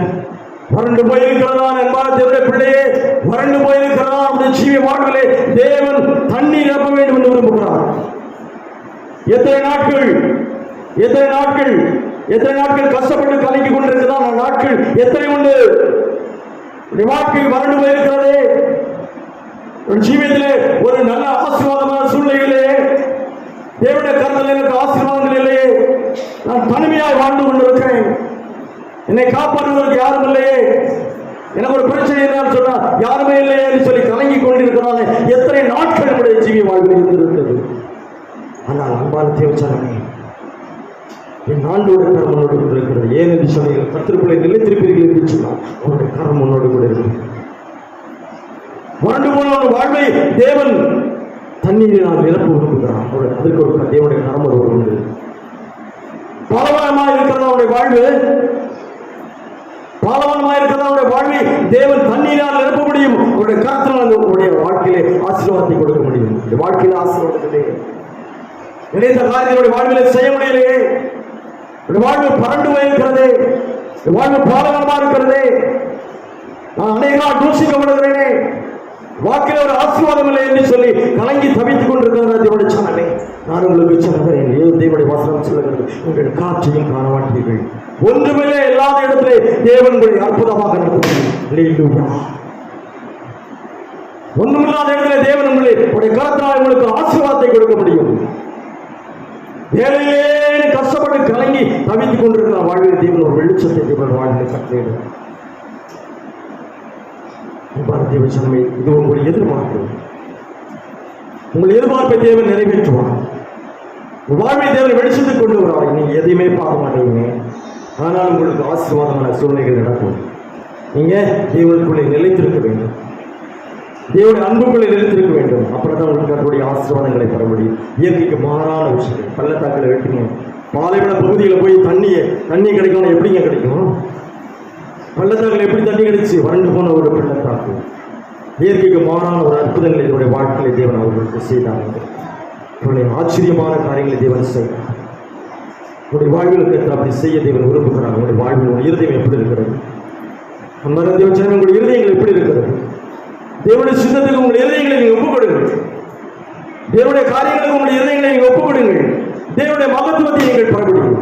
வறண்டு போயிருக்கிறதா என்பார் தேவனுடைய பிள்ளையே, வறண்டு போயிருக்கிறதா நம்முடைய ஜீவ வாழ்விலே தேவன் தண்ணீர் நிரப்ப வேண்டும் என்று விரும்புகிறார். எத்தனை நாட்கள் கஷ்டப்பட்டு கலக்கி கொண்டிருக்கிறதா நாட்கள் எத்தனை உண்டு? வாழ்க்கை வறண்டு போயிருக்கிறதே. ஜீவியத்திலே ஒரு நல்ல ஆசீர்வாதமான சூழ்நிலையிலே தேவனுடைய கருத்தில் எனக்கு ஆசீர்வாதங்கள் இல்லையே. நான் தனிமையாய் வாழ்ந்து கொண்டிருக்கிறேன். என்னை காப்பாற்றுவதற்கு யாரும் இல்லையே. எனக்கு ஒரு பிரச்சனை என்னன்னு சொன்னா யாருமே இல்லையே என்று சொல்லி கலங்கி கொண்டிருக்கிறானே. எத்தனை நாட்கள் நம்முடைய ஜீவி வாழ்வில் இருந்திருக்கிறது. ஆனால் அன்பான தேவச்சனமே, என் ஆண்டோட கரம் முன்னோடு கூட இருக்கிறது. ஏன் என்று சொன்னீர்கள், கத்திற்குள்ளே நிலைத்திருப்பீர்கள் என்று சொன்னால் அவருடைய கரம் முன்னோடு கூட இருக்கிறது. வறண்டு போன வாழ்வை தேவன் தண்ணீரினால் நிரப்ப விரும்புகிறான். அதற்கு ஒரு தேவனுடைய கரம் ஒரு உண்டு. பாலவனமாக இருக்கிறது அவருடைய வாழ்வு. பாலவனமாக இருக்கிறது அவருடைய வாழ்வை தேவன் தண்ணீரால் நிரப்ப முடியும். அவருடைய கரத்தினால் உங்களுடைய வாழ்க்கையிலே ஆசீர்வாதத்தை கொடுக்க முடியும். வாழ்க்கையில ஆசீர்வாதத்திலே நினைத்த காரியங்களுடைய வாழ்விலே செய்ய முடியலையே. வாழ்வு பரண்டு போயிருக்கிறது. வாழ்வு பாலகரமா இருக்கிறது. நான் அநேக நாள் தூஷிக்கப்படுகிறேனே, வாக்கில் ஒரு ஆசீர்வாதம் இல்லை என்று சொல்லி கலங்கி தவித்துக் கொண்டிருக்கிறார் தேவனுடைய சனமே. நான் உங்களுக்கு சொல்லுகிறேன், தேவனுடைய வசனம் சொல்லுகிறது, உங்கள் காட்சியும் காண மாட்டீர்கள். ஒன்றுமில்லை இல்லாத இடத்திலே தேவன் உங்களை அற்புதமாக நடத்துகிறார். ஒன்றுமில்லாத இடத்திலே தேவன் உங்களுடைய கரத்தினால் உங்களுக்கு ஆசீர்வாதத்தை கொடுக்க முடியும். வேலையிலே கஷ்டப்பட்டு கலங்கி தவித்துக் கொண்டிருக்கிற வாழ்வில் தேவன் ஒரு வெளிச்சத்தை தேவன் வாழ்வில் கட்டளையிடுவார். தேவச்சனமே, இது உங்களுடைய எதிர்பார்ப்பு. உங்கள் எதிர்பார்ப்பை தேவன் நிறைவேற்றுவார். வாழ்வை தேவன் வெளிச்சத்துக் கொண்டு வருவார். நீங்க எதையுமே பார்க்க மாட்டீங்க, ஆனால் உங்களுக்கு ஆசீர்வாதமான சூழ்நிலைகள் நடக்கும். நீங்க தேவனுக்குள்ளே நிலைத்திருக்க வேண்டும். தேவனுடைய அன்புக்குள்ளே நிலைத்திருக்க வேண்டும். அப்புறம் தான் உங்களுக்கு அதனுடைய ஆசீர்வாதங்களை பெற முடியும். இயற்கைக்கு மாறான விஷயம். பள்ளத்தாக்கில் வெட்டிங்க, பாலைவன பகுதியில் போய் தண்ணி கிடைக்கணும். எப்படிங்க கிடைக்கும்? பள்ளத்தாக்கில் எப்படி தண்ணி கிடைச்சு? வறண்டு போன ஒரு பள்ளத்தாக்கு. இயற்கைக்கு மாறான ஒரு அற்புதங்களை என்னுடைய வாழ்க்கையை தேவன் அவர்களுக்கு செய்தார்கள். இவருடைய ஆச்சரியமான காரியங்களை தேவன் செய்தார். உங்களுடைய வாழ்வுகளுக்கு அப்படி செய்ய தேவன் விரும்புகிறார். உங்களுடைய வாழ்வில் இருதயம் எப்படி இருக்கிறது? அன்பான தேவச்சனமே, உங்களுடைய இருதயங்கள் எப்படி இருக்கிறது? தேவனுடைய சித்தத்துக்கு உங்களுடைய இருதயங்களை நீங்கள் ஒப்புக்கொடுங்கள். தேவனுடைய காரியங்களுக்கு உங்களுடைய இருதயங்களை நீங்கள் ஒப்புக்கொடுங்கள். தேவனுடைய மகத்துவத்தை நீங்கள் பெற முடியும்.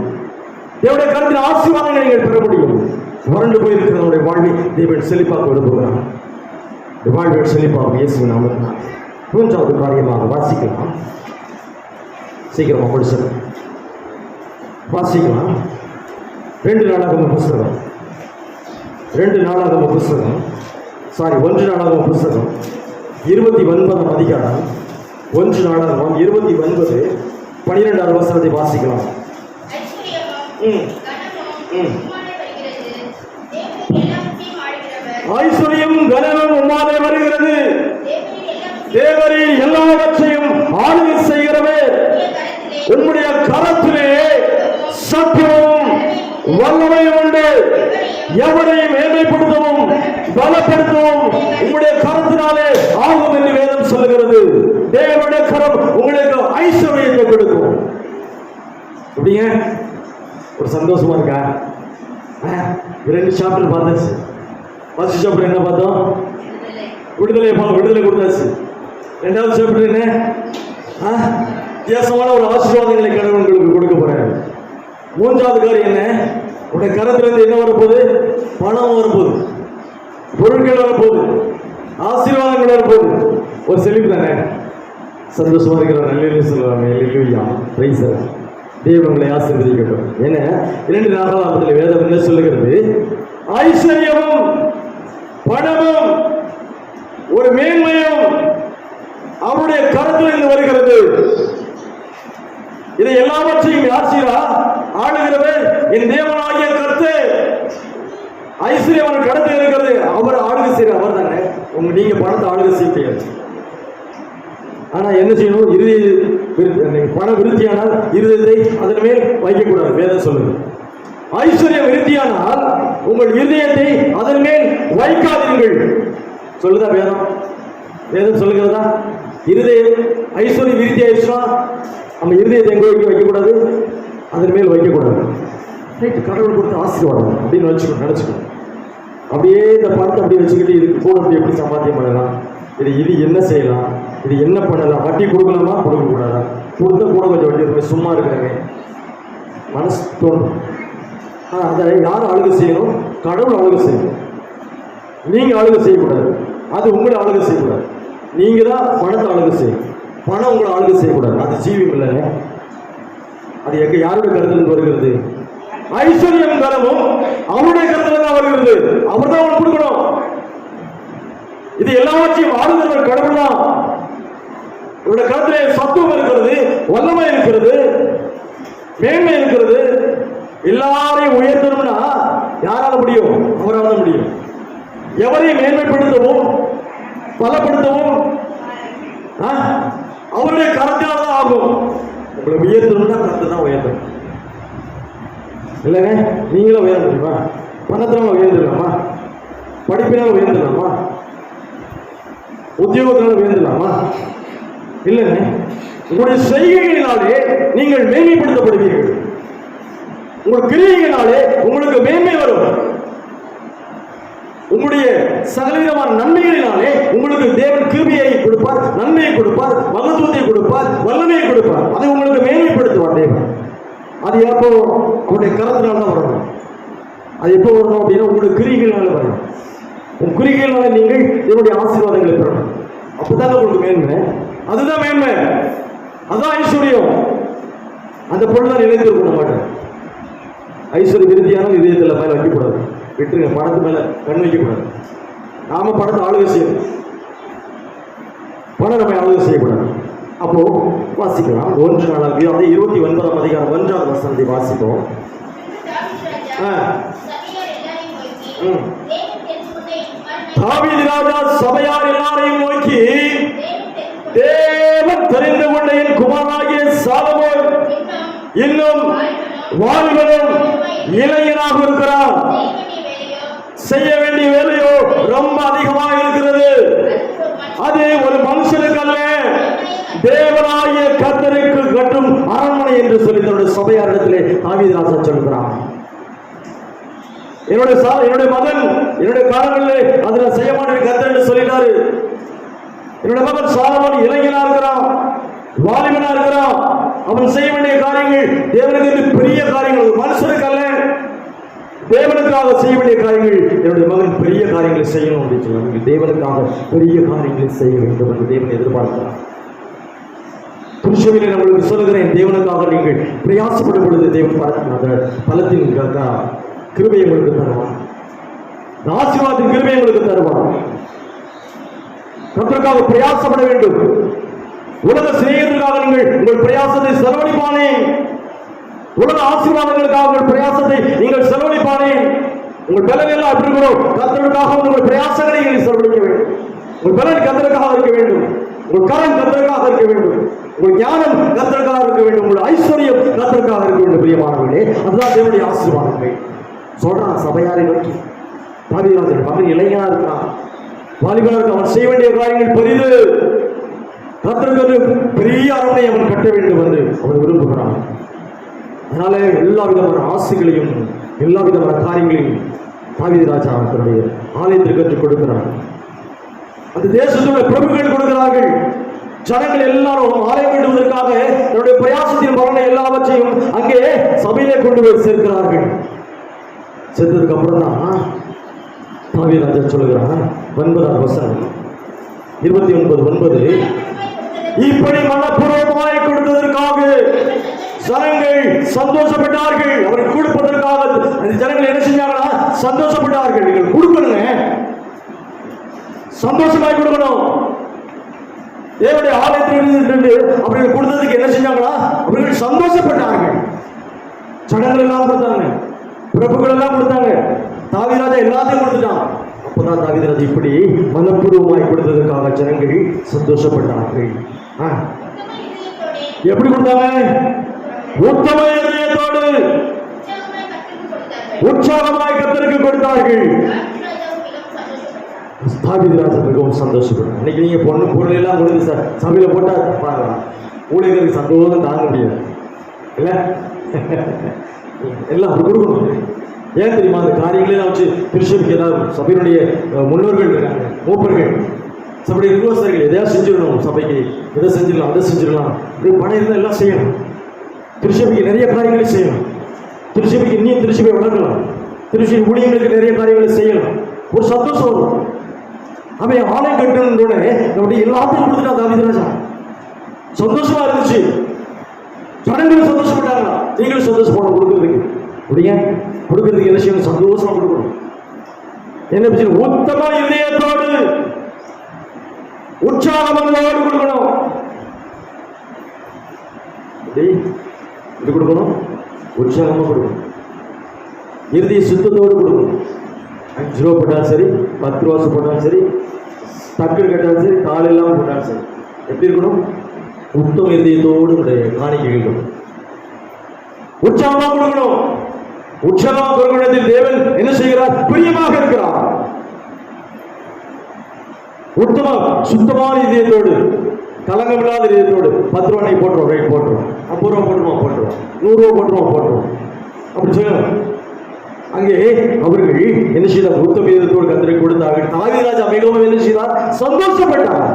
தேவனுடைய கருத்தின் ஆசீர்வாதங்களை நீங்கள் பெற முடியும். வறண்டு போயிருக்கிற நம்முடைய வாழ்வை தேவன் செழிப்பாக்க விரும்புகிறார். வாழ்வில் செழிப்பாக இயேசு நாமத்தினால். 3வது காரியமாக வாசிக்கலாம். சீக்கிரமா முடிச்சு. வாசிக்கலாம். 2 நாளாகம புஸ்தகம் 1 நாளாகம புஸ்தகம் 29 அதிகாரம் 1 நாளாகமம் 29 12வது வசனத்தை வாசிக்கலாம். ஐஸ்வர்யம் கனமும் உம்மாலே வருகிறது, தேவரீர் எல்லாவற்றையும் ஆளுகை செய்கிறவர், உம்முடைய கரத்திலே சத்தியமும் வல்லமையும் உண்டு, எவரையும் மேன்மைப்படுத்தவும் பலப்படுத்தவும் உங்களுடைய கரத்தினாலே ஆகும் என்று வேதம் சொல்லுகிறது. தேவனுடைய கரம் உங்களுக்கு ஐஸ்வர்யத்தை கொடுக்கும். அப்படிங்க ஒரு சந்தோஷமா இருக்கா? 2 சாப்டர் பார்த்தாச்சு. ஃபர்ஸ்ட் சாப்டர் என்ன பார்த்தோம்? விடுதலை கொடுத்தாச்சு. 2வது சாப்டர் என்ன? வித்தியாசமான ஒரு ஆசீர்வாதங்களை கடவுள் உங்களுக்கு கொடுக்க போறாரு. 3வது காரியம் என்ன? உடைய கரத்திலிருந்து என்ன வரப்போகுது? பணம் வரப்போகுது, பொருட்கள் வரப்போகுது, ஆசீர்வாதங்கள் வரப்போகுது. ஒரு செழிப்பு தானே? சந்தோஷமா இருக்கிற நல்ல சொல்லுவாங்க. தேவன் உங்களை ஆசீர்வதிக்கட்டும். ஏன்னா 2 நாளாகமத்தில் வேதம் என்ன சொல்லுகிறது? ஐஸ்வர்யமும் பணமும் ஒரு மேன்மையும் அவருடைய கரத்திலிருந்து வருகிறது. இதை எல்லாவற்றையும் யார் செய்கிறா? ஆளுகிறவர் என் தேவனாகிய கர்த்தர். ஐஸ்வர்யம் அவர் கடத்தில் இருக்கிறது, அவர் ஆளுகை செய்கிற அவர் தானே. நீங்க பணத்தை ஆளுகை செய்ய முடியாது. ஆனா என்ன செய்யணும்? பண விருத்தியானால் இருதயத்தை அதன் மேல் வைக்கக்கூடாது. வேதம் சொல்லுது. ஐஸ்வர்யம் விருத்தியானால் உங்கள் இருதயத்தை அதன் மேல் வைக்காதீர்கள் சொல்லுதா வேதம்? வேதம் சொல்லுகிறதா? இருதயம் ஐஸ்வர்யம் விருத்தி ஆயிடுச்சுன்னா நம்ம இருதயத்தை எங்க வைக்கக்கூடாது? அதன் மேல் வைக்கக்கூடாது. கடவுள் கொடுத்த ஆசீர்வாதம் அப்படின்னு நினைச்சுக்கணும். அப்படியே இந்த பணத்தை அப்படி வச்சுக்கிட்டு இதுக்கு கூட எப்படி சம்பாத்தியம் பண்ணலாம், இது என்ன செய்யலாம், இது என்ன பண்ணலாம், வட்டி கொடுக்கலாமா கொடுக்கக்கூடாதா, கொடுத்த கூட கொஞ்சம் வட்டி இருக்கு, சும்மா இருக்கிறாங்க மனசு தோணும். அதை யார் ஆளுகை செய்யணும்? கடவுள் ஆளுகை செய்யணும். நீங்க ஆளுகை செய்யக்கூடாது, அது உங்களை ஆளுகை செய்யக்கூடாது. நீங்க தான் பணத்தை ஆளுகை செய்யணும், பணம் உங்களை ஆளுகை செய்யக்கூடாது. அது ஜீவியம் இல்லைங்க. அது எங்க யாருடைய கருத்துல வருகிறது? ஐஸ்வர்யம் கனமும் அவருடைய கருத்துல தான் வருகிறது. அவர் தான் அவனுக்கு கொடுக்கணும். இது எல்லாவற்றையும் ஆளுநர் கடவுள் தான். இவருடைய கருத்திலே சத்துவம் இருக்கிறது, வல்லமை இருக்கிறது, மேன்மை இருக்கிறது. எல்லாரையும் உயர்த்தணும்னா யாரால முடியும்? அவரால் தான் முடியும். எவரையும் மேன்மைப்படுத்தவும் பலப்படுத்தவும் அவருடைய கருத்தினால் தான் ஆகும். உங்களை உயர்த்தணும்னா கருத்து தான் உயர்த்தணும். இல்லைங்க, நீங்களும் உயர முடியுமா? பணத்தினால உயர்ந்துடலாமா? படிப்பினால் உயர்ந்துடலாமா? உத்தியோகத்தினால உயர்ந்துடலாமா? இல்லைங்க. உங்களுடைய செய்கைகளினாலே நீங்கள் மேன்மைப்படுத்தப்படுவீர்கள். உங்கள் கிரியைகளினாலே உங்களுக்கு மேன்மை வரும். உங்களுடைய சகலவிதமான நன்மைகளினாலே உங்களுக்கு தேவன் கிருபையை கொடுப்பார், நன்மையை கொடுப்பார், மகத்துவத்தை கொடுப்பார், வல்லமையை கொடுப்பார். அதை உங்களுக்கு மேன்மைப்படுத்துவார் தேவன். அது எப்போ? அவருடைய கரத்தினால தான் வரணும். அது எப்போ வரணும் அப்படின்னா உங்களுடைய கிரிகைகளால வரணும். உங்கள் கிரிகைகளால நீங்கள் என்னுடைய ஆசீர்வாதங்களை பெறணும். அப்பதான் உங்களுக்கு மேன்மை. அதுதான் மேன்மை, அதுதான் ஐஸ்வர்யம். அந்த பொருள் தான் நிலைத்திருக்க மாட்டேன். ஐஸ்வர்ய விருத்தியான இதயத்தில் மேல வைக்கக்கூடாது. விட்டுருங்க, பணத்து மேல கண் வைக்கக்கூடாது. நாம பணத்தை ஆளுகை செய்யணும், பணம் நம்ம ஆளுகை செய்யக்கூடாது. அப்போ வாசிக்கலாம். 1 நாளாகமம் 29 அதிகாரம் 1வது வசனத்தை வாசிப்போம். தாவீது ராஜா சபையார் எல்லாரையும் நோக்கி, தேவன் தெரிந்து கொண்ட என் குமாரனாகிய சாலமோன் இன்னும் வாலிபனும் இளைஞனாக இருக்கிறான். செய்ய வேண்டிய வேலையோ ரொம்ப அதிகமாக இருக்கிறது. அது ஒரு மனுஷனுக்கு அல்ல, தேவனாகிய கர்த்தருக்கு கட்டும் அரண்மனை என்று சொல்லி தன்னுடைய சபையாரிடத்திலே தாவீது ராஜா சொல்கிறான். என்னுடைய மகன் என்னுடைய காலங்களிலே அதுல செய்ய மாட்டேன் கர்த்தர் என்று சொல்லிட்டாரு. என்னுடைய மகன் சாலமோன் இளைஞனா இருக்கிறான், வாலிபனா இருக்கிறான். அவன் செய்ய வேண்டிய காரியங்கள் தேவனுக்கு பெரிய காரியங்கள், மனுஷனுக்கு அல்ல, தேவனுக்காக செய்ய வேண்டிய காரியங்கள். என்னுடைய மகன் பெரிய காரியங்களை செய்யணும் அப்படின்னு சொல்லுவாங்க. தேவனுக்காக பெரிய காரியங்களை செய்ய வேண்டும் என்று தேவன் எதிர்பார்க்கிறார். திருச்சபையில் நம்மளுக்கு சொல்லுகிறேன், தேவனுக்காக நீங்கள் பிரயாசப்படும் பொழுது தேவன் அந்த பலத்தின் கிருபை உங்களுக்கு தருவார், ஆசீர்வாதத்தின் கிருபை உங்களுக்கு தருவார். கர்த்தருக்காக பிரயாசப்பட வேண்டும். உலக சிநேகத்திற்காக நீங்கள் உங்கள் பிரயாசத்தை செலவழிப்பானே, உலக ஆசீர்வாதங்களுக்காக உங்கள் பிரயாசத்தை நீங்கள் செலவழிப்பானே. உங்கள் பலன் எல்லாம் எப்படி இருக்கணும்? கர்த்தருக்காக உங்கள் பிரயாசங்களை நீங்கள் செலவழிக்க வேண்டும். உங்கள் பலன் கர்த்தருக்காக இருக்க வேண்டும், உங்கள் கரம் கர்த்தருக்காக இருக்க வேண்டும், உங்கள் ஞானம் கர்த்தருக்காக இருக்க வேண்டும், உங்கள் ஐஸ்வர்யம் கர்த்தருக்காக இருக்க வேண்டும். பிரியமானவர்களே, அதுதான் தேவனுடைய ஆசீர்வாதங்கள். சொல்றான் சபையாரை நோக்கி, தாவீது மகன் இளைஞனா இருக்கான், வாலிபனா இருக்கான், அவன் செய்ய வேண்டிய காரியங்கள் பெரிது. கர்த்தருக்கு பெரிய அரண்மனை அவன் கட்ட வேண்டும் என்று அவன் விரும்புகிறான். அதனால எல்லா விதமான ஆசைகளையும் எல்லா விதமான காரியங்களையும் தாவீது ராஜா தன்னுடைய ஆலயத்திற்கு கற்றுக் கொடுக்கிறார். அந்த தேசத்துடைய பிரபுக்கள் கொடுக்கிறார்கள். ஜனங்கள் எல்லாரும் ஆலயம் கட்டுவதற்காக தன்னுடைய பிரயாசத்தின் பலனை எல்லாவற்றையும் அங்கே சபையிலே கொண்டு போய் சேர்க்கிறார்கள். சேர்த்ததுக்கு அப்புறம் தான் தாவீது ராஜா சொல்லுகிறான், 9ஆம் வசனம் 29:9, இப்படி மனப்பூர்வமாய் கொடுத்ததற்காக ஜனங்கள் சந்தோஷப்பட்டார்கள். அவர்கள் கொடுப்பதற்காக அந்த ஜனங்கள் என்ன செஞ்சாங்கன்னா சந்தோஷப்பட்டார்கள். நீங்கள் கொடுக்கணுங்க, சந்தோஷமாய் கொடுக்கணும். தேவனுடைய ஆலயத்தில் அவர்கள் கொடுத்ததுக்கு என்ன செஞ்சாங்களா, அவர்கள் சந்தோஷப்பட்டார்கள். ஜனங்கள் எல்லாம் கொடுத்தாங்க, பிரபுக்கள் எல்லாம் கொடுத்தாங்க, தாவீது ராஜா எல்லாத்தையும் கொடுத்துட்டான். அப்பதான் தாவீது ராஜா இப்படி மனப்பூர்வமாய் கொடுத்ததற்காக ஜனங்கள் சந்தோஷப்பட்டார்கள். எப்படி கொடுத்தாங்க? உத்தம இதயத்தோடு உற்சாகமாய் கர்த்தருக்கு கொடுத்தார்கள். தாவீது ராஜா மிகவும் சந்தோஷப்பட்டார். இன்னைக்கு நீங்க பொண்ணு பொருள் எல்லாம் கொடுத்து சபையில போட்டா பாருங்க, ஊழியர்களுக்கு சந்தோஷம் தாங்க முடியாது இல்ல, எல்லாம் அப்படி கொடுக்கணும். ஏன் தெரியுமா? அந்த காரியங்களே நான் வச்சு திருச்சபைக்கு ஏதாவது சபையினுடைய முன்னோர்கள் இருக்காங்க, மூப்பர்கள், சபையுடைய விசுவாசிகள் எதையாவது செஞ்சிடணும், சபைக்கு எதை செஞ்சிடலாம் அதை செஞ்சிடலாம், இப்படி பணம் இருந்தால் எல்லாம் செய்யணும். திருச்சபைக்கு நிறைய காரியங்களை செய்யணும். திருச்சபைக்கு இன்னும் திருச்சபை வளர்க்கலாம். திருச்சபை ஊழியர்களுக்கு நிறைய காரியங்களை செய்யலாம். ஒரு சந்தோஷம் வரும். அவன் ஆலயம் கட்டணுன்னே நம்முடைய எல்லாத்தையும் கொடுத்துட்டான் தாவீது ராஜா. சந்தோஷமா இருந்துச்சு, ஜனங்களும் சந்தோஷப்பட்டாங்களா? நீங்களும் சந்தோஷப்படணும். கொடுக்கறதுக்கு முடிய கொடுக்கறதுக்கு என்ன செய்யணும்? சந்தோஷமா கொடுக்கணும். என்ன பிரச்சனை? உத்தம இதயத்தோடு உற்சாகமங்களோடு கொடுக்கணும். இது கொடுக்கணும், உற்சாகமா கொடுக்கணும், இறுதிய சுத்தத்தோடு கொடுக்கணும். 5 ரூபா போட்டாலும் சரி, 10 ரூபா போட்டாலும் சரி, டக்குன்னு கேட்டாலும் சரி, காலெல்லாம் போட்டாலும் சரி, எப்படி இருக்கணும்? உத்தம இதயத்தோடு காணிக்கைகள் உற்சாகமா கொடுக்கணும். உற்சாகமா கொடுக்கணும். தேவன் என்ன செய்கிறார்? பிரியமாக இருக்கிறார். உத்தம சுத்தமான இதயத்தோடு, கலங்கமில்லாத இதயத்தோடு 10 ரூபா போட்டுருவோம், ரைட் போட்டுருவோம், 50 ரூபா போட்டுருவோம், போட்டுருவோம், 100 ரூபா போட்டுருவோம், போட்டுருவோம், அப்படி சொல்லணும். அங்கே அவர்கள் என்ன செய்தார்? உத்தம இதயத்தோடு கர்த்தருக்கு கொடுத்தார்கள். தாவீது ராஜா மிகவும் என்ன செய்தார்? சந்தோஷப்பட்டார்,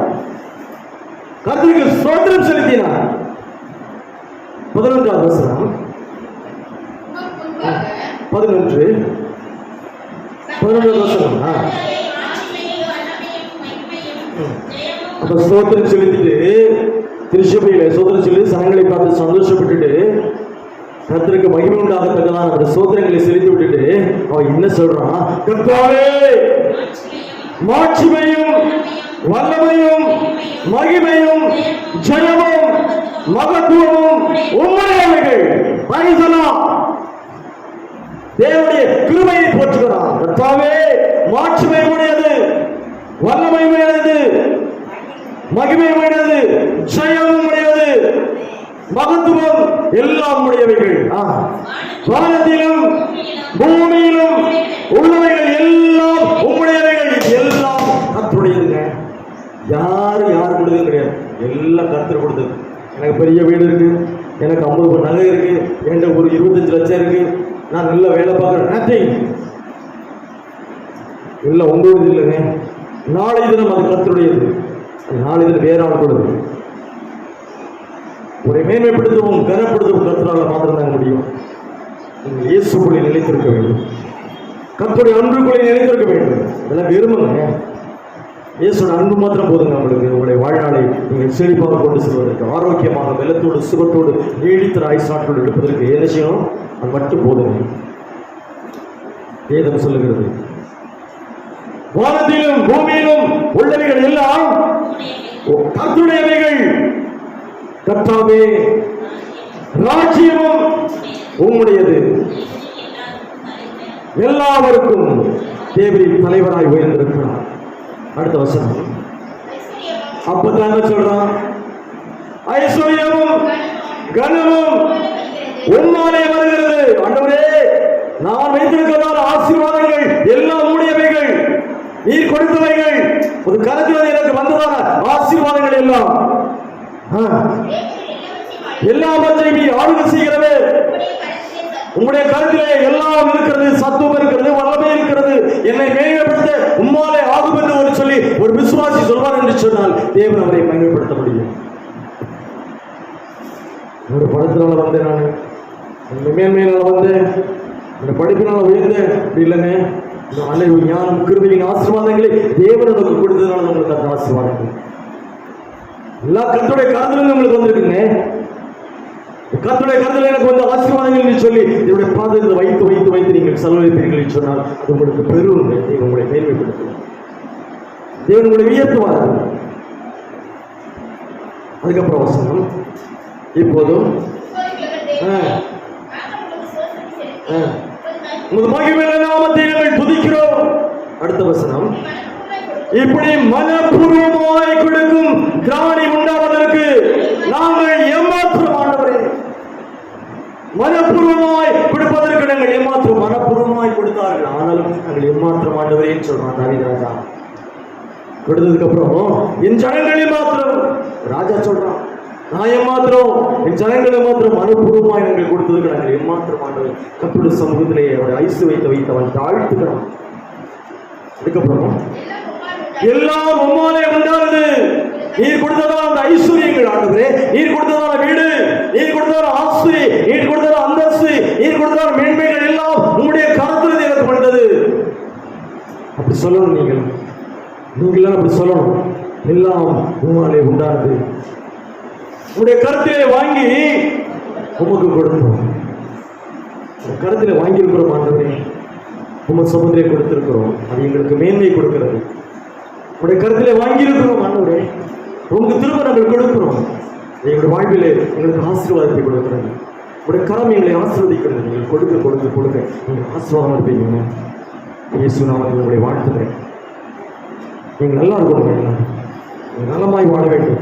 கர்த்தருக்கு ஸ்தோத்திரம் செலுத்தினார். 11ஆம் வசனம் 11 வசனம். அப்ப ஸ்தோத்திரம் செலுத்திட்டு திருச்சபையில ஸ்தோத்திரம் சொல்லி சனங்களை பார்த்து சந்தோஷப்பட்டுட்டு கர்த்தருக்கு மகிமை உண்டாகத்தக்கதான் அந்த ஸ்தோத்திரங்களை செலுத்தி விட்டுட்டு அவன் என்ன சொல்றான்? கர்த்தாவே, மாட்சிமையும் வல்லமையும் மகிமையும் ஜெயமும் மகத்துவமும் உம்முடையவைகள். தேவனுடைய கிருபையை போற்றுகிறான். கர்த்தாவே, மாட்சிமை உடையது, வல்லமை உடையது, மகிமை உடையது, ஜெயம் உடையது, மகத்துவம் எல்லாம் உடையவைகள். வானத்திலும் பூமியிலும் உள்ளவைகள் எல்லாம் உம்முடையவைகள். எல்லாம் கர்த்தருடையதுங்க. யாரு கொடுத்தது கிடையாது, எல்லாம் கர்த்தர் கொடுத்தது. எனக்கு பெரிய வீடு இருக்கு, எனக்கு 50 நகை இருக்கு, என்கிட்ட ஒரு 25 லட்சம் இருக்கு, நான் நல்ல வேலை பார்க்குறேன், நத்திங். இல்லை, உங்களோடது இல்லைங்க. நாளை தினம் அது கர்த்தருடையது. நாளை தினம் வேற ஆள் கொடுது. ஒரு மேன்மைப்படுத்தவும் கனப்படுத்தவும் கர்த்தரால் மாத்திரம் தாங்க முடியும். நீங்கள் இயேசுக்குள்ளே நிலைத்திருக்க வேண்டும், கர்த்தருடைய அன்புக்குள்ளே நிலைத்திருக்க வேண்டும். இதெல்லாம் வெறுமங்க. இயேசுவோட அன்பு மாத்திரம் போதுங்க உங்களுக்கு. உங்களுடைய வாழ்நாளை நீங்கள் செழிப்பாக கொண்டு செல்வதற்கு, ஆரோக்கியமாக வெள்ளத்தோடு சுகத்தோடு நீடித்த ஆயுசாற்றோடு எடுப்பதற்கு என்ன செய்யணும்? அது மட்டும் போதுங்க. வேதம் சொல்லுகிறது, வானத்திலும் பூமியிலும் உள்ளவைகள் எல்லாம் கர்த்தருடையவைகள், கர்த்தாவே ராஜ்யமும் உம்முடையது, எல்லாருக்கும் தேவரின் தலைவராய் உயர்ந்திருக்கிறார். அடுத்த வசனம் அப்பதான் என்ன சொல்றான்? ஐஸ்வர்யமும் கனமும் உம்மாலே வருகிறது. ஆண்டவரே, நான் வைத்திருக்கிறதான ஆசீர்வாதங்கள் எல்லாம் உடையவைகள், நீர் கொடுத்தவைகள், ஒரு கருத்தில் எனக்கு வந்ததான ஆசீர்வாதங்கள் எல்லாம் எல்லாவற்றையும் நீ ஆளுகை செய்கிறவே. உங்களுடைய கருத்திலே எல்லாம் இருக்கிறது, சத்துவம் இருக்கிறது, வல்லமை இருக்கிறது, என்னை மேம்படுத்த உம்மாலே ஆகும் என்று ஒரு சொல்லி ஒரு விசுவாசி சொல்வார் என்று சொன்னால் தேவன் அவரை மேம்படுத்த முடியும். என்னோட படத்தினால வந்தேன், நான் மேன்மையினால வந்தேன், இந்த படிப்பினால உயர்ந்தேன், அப்படி இல்லைங்க. இந்த அனைவு ஞானம் கிருபையின் ஆசீர்வாதங்களை தேவன் நமக்கு கொடுத்ததுனால உங்களுக்கு அந்த ஆசீர்வாதங்கள் எல்லா கர்த்தருடைய கருத்திலும் உங்களுக்கு வந்திருக்குங்க. கர்த்தருடைய கருத்தில் எனக்கு வந்து ஆசீர்வாதங்கள் சொல்லி என்னுடைய பாதத்தில் வைத்து வைத்து வைத்து நீங்கள் செலவழிப்பீர்கள் சொன்னால் அது உங்களுக்கு பெரும் தேவன் உங்களை மேன்மைப்படுத்தும், தேவன் உங்களை உயர்த்துவார். அதுக்கப்புறம் வசனம், இப்போதும் மகிமையான நாமத்தை நாங்கள் துதிக்கிறோம். அடுத்த வசனம், இப்படி மனப்பூர்வமாய் கொடுக்கும் திராணி உண்டாவதற்கு நாங்கள் ஏமாற்றமானவரே. மனப்பூர்வமாய் கொடுப்பதற்கு நாங்கள் ஏமாற்றம், மனப்பூர்வமாய் கொடுத்தார்கள், ஆனாலும் நாங்கள் ஏமாற்றமானவரே சொல்றான் தாவீது ராஜா. கொடுத்ததுக்கு அப்புறம் என் ஜனங்களே மாத்திரம், ராஜா சொல்றான், நான் ஏமாத்திரம், என் ஜனங்களை மாத்திரம் மனப்பூர்வமாய் நாங்கள் கொடுத்ததுக்கு நாங்கள் ஏமாற்றமானவர். கர்த்தருடைய சமூகத்திலே அவரை ஐசு வைத்து அவன் தாழ்த்துக்கிறான். அதுக்கப்புறம் எல்லாம் உம்மாலே உண்டானது, நீர் கொடுத்ததான அந்த ஐஸ்வர்யங்கள் ஆண்டவரே, நீர் கொடுத்ததான வீடு, நீர் கொடுத்ததான ஆஸ்தி, நீர் கொடுத்ததான அந்தஸ்து, நீர் கொடுத்ததான மேன்மைகள் எல்லாம் உங்களுடைய கரத்தில் எனக்கு வந்தது. அப்படி சொல்லணும், நீங்கள் அப்படி சொல்லணும். எல்லாம் உம்மாலே உண்டானது, உங்களுடைய கருத்திலே வாங்கி உமக்கு கொடுத்தோம். கருத்திலே வாங்கியிருக்கிறோம் ஆண்டவரே, உமக்கு சமுதிரை கொடுத்திருக்கிறோம், அது எங்களுக்கு மேன்மை கொடுக்கிறது. உடைய கருத்திலே வாங்கியிருக்கிறோம் ஆண்டவரே, உங்களுக்கு திரும்ப நாங்கள் கொடுக்கிறோம். எங்களுடைய வாழ்விலே எங்களுக்கு ஆசீர்வாதத்தை கொடுக்கிறது, உடைய கரம் எங்களை ஆசீர்வதிக்கிறது. நீங்கள் கொடுக்க கொடுக்க கொடுக்க நீங்கள் ஆசீர்வாதம் இருப்பீங்க. இயேசு நாமத்தில் உங்களை வாழ்த்துகிறேன். நீங்கள் நல்லா இருக்கணும், நீங்கள் நலமாய் வாழ வேண்டும்,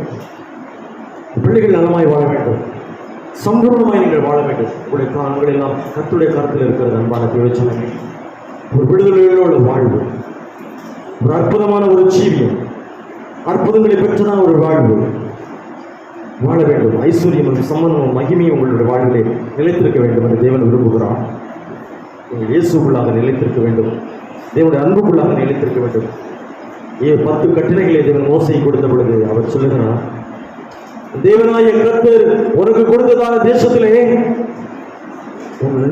பிள்ளைகள் நலமாய் வாழ வேண்டும், சம்பூர்ணமாய் நீங்கள் வாழ வேண்டும். உங்களுடைய காலங்கள் எல்லாம் கர்த்தருடைய கருத்தில் இருக்கிறது. அன்பான தேவச்சனங்கள், ஒரு விடுதலையோட வாழ்வு, ஒரு அற்புதமான ஒரு ஜீவியம், அற்புதங்களை பெற்றதான ஒரு வாழ்வு வாழ வேண்டும். ஐஸ்வர்யமும் சம்பந்தமும் மகிமையும் உங்களுடைய வாழ்விலே நிலைத்திருக்க வேண்டும் என்று தேவன் விரும்புகிறார். நீங்கள் இயேசுக்குள்ளாக நிலைத்திருக்க வேண்டும், தேவனுடைய அன்புக்குள்ளாக நிலைத்திருக்க வேண்டும். 10 கட்டளைகளை தேவன் மோசையை கொடுத்த பொழுது அவர் சொல்லுகிறார், தேவனாய கர்த்தர் உனக்கு கொடுத்ததான தேசத்திலே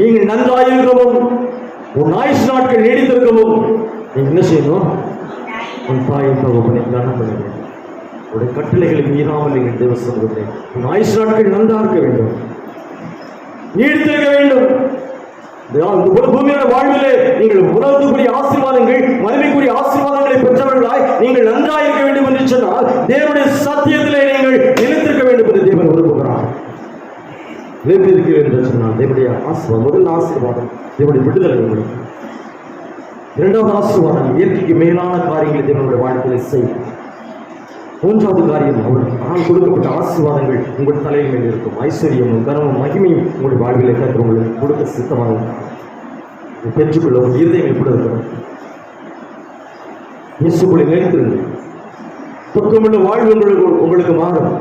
நீங்கள் நன்றாயிருக்கவும் உன் ஆயுசு நாட்கள் நீடித்திருக்கவும் நீ என்ன செய்யணும்? உன் தாயின் தகப்பனை கனம் பண்ண வேண்டும். உடைய கட்டளைகளை மீறாமல் நீங்கள் தேவ சமூகத்தை உன் ஆயுசு நாட்கள் நன்றாக இருக்க வேண்டும், நீடித்திருக்க வேண்டும். இந்த பூமியான வாழ்விலே நீங்கள் உலகத்துக்குரிய ஆசீர்வாதங்கள், மகிமைக்குரிய ஆசீர்வாதங்களை பெற்றவர்களாய் நீங்கள் நன்றாக இருக்க வேண்டும் என்று சொன்னால் தேவனுடைய சத்தியத்திலே நீங்கள் நிலைத்திருக்க வேண்டும் என்று தேவன் விரும்புகிறார். நிலைத்திருக்கிறேன் என்று சொன்னால் தேவனுடைய ஆசீர்வாதம், முதல் ஆசீர்வாதம் தேவனுடைய விடுதலை உங்களுக்கு. 2வது ஆசீர்வாதம், இயற்கைக்கு மேலான காரியங்களை தேவனுடைய வாழ்க்கையில செய்யும். 3வது காரியம், அவனால் கொடுக்கப்பட்ட ஆசீர்வாதங்கள் உங்கள் தலையில் மேல் இருக்கும். ஐஸ்வர்யமும் கனமும் மகிமையும் உங்களுடைய வாழ்விலை கற்று உங்களுக்கு கொடுக்க சித்தமாக பெற்றுக்கொள்ள உங்கள் இருதயம் எப்படி இருக்கிறது? இயேசுக்குள்ளே நிலைத்திருங்கள். துக்கமுள்ள வாழ்வு உங்களுக்கு மாறும்.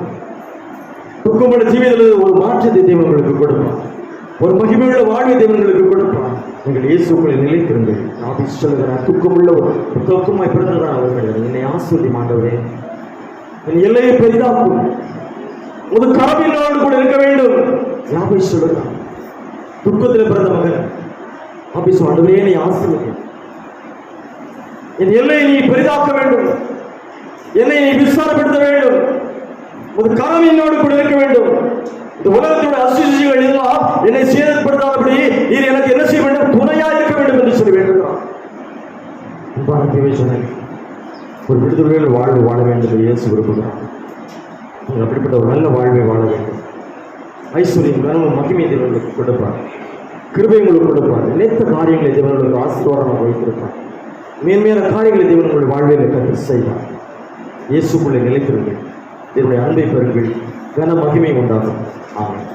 துக்கமுள்ள ஜீவிதத்தில் ஒரு மாற்றத்தை தேவன் உங்களுக்கு கொடுப்பான், ஒரு மகிமையுள்ள வாழ்வை தேவங்களுக்கு கொடுப்பான். நீங்கள் இயேசுக்குள்ளே நிலைத்திருங்கள். நான் சொல்லுகிறேன், துக்கமுள்ள ஒரு துக்கமாய் பிறந்ததான் அவர்கள் என்னை ஆசீர்வதி ஆண்டவரே, என் எல்லையை பெரிதாக்கும், ஒரு கரவினோடு கூட இருக்க வேண்டும். யாபேஸ் சொல்லுகிறான், துக்கத்தில் பிறந்த மகன் ஆபேஸ், ஆண்டவரே என்னை ஆசீர்வதி, என் எல்லையை நீ பெரிதாக்க வேண்டும், என்னை நீ விசாரப்படுத்த வேண்டும். ஒரு கரம் என்னோடு கூட இருக்க வேண்டும். இந்த உலகத்தோட அசுசிகள் எல்லாம் என்னை சேதப்படுத்தாதபடி நீர் எனக்கு என்ன செய்ய வேண்டும்? துணையா இருக்க வேண்டும் என்று சொல்லி வேண்டுகிறான். ஒரு விடுதலையில் வாழ்வு வாழ வேண்டும் என்று இயேசு விரும்புகிறான். நீங்கள் அப்படிப்பட்ட ஒரு நல்ல வாழ்வை வாழ வேண்டும். ஐஸ்வர்யம், கனமும், மகிமை தேவர்களுக்கு கொடுப்பார். கிருபை உங்களுக்கு கொடுப்பார். நினைத்த காரியங்களை தேவர்களுக்கு ஆசீர்வாதமாக வைத்திருப்பார். மேன்மையான காரியங்களை தேவன் உங்களுடைய வாழ்வில் கற்று செய்வார். இயேசுக்குள்ளே நிலைத்திருங்கள். என்னுடைய அன்பை பெறுங்கள். கன மகிமை உண்டாகும். ஆமென்.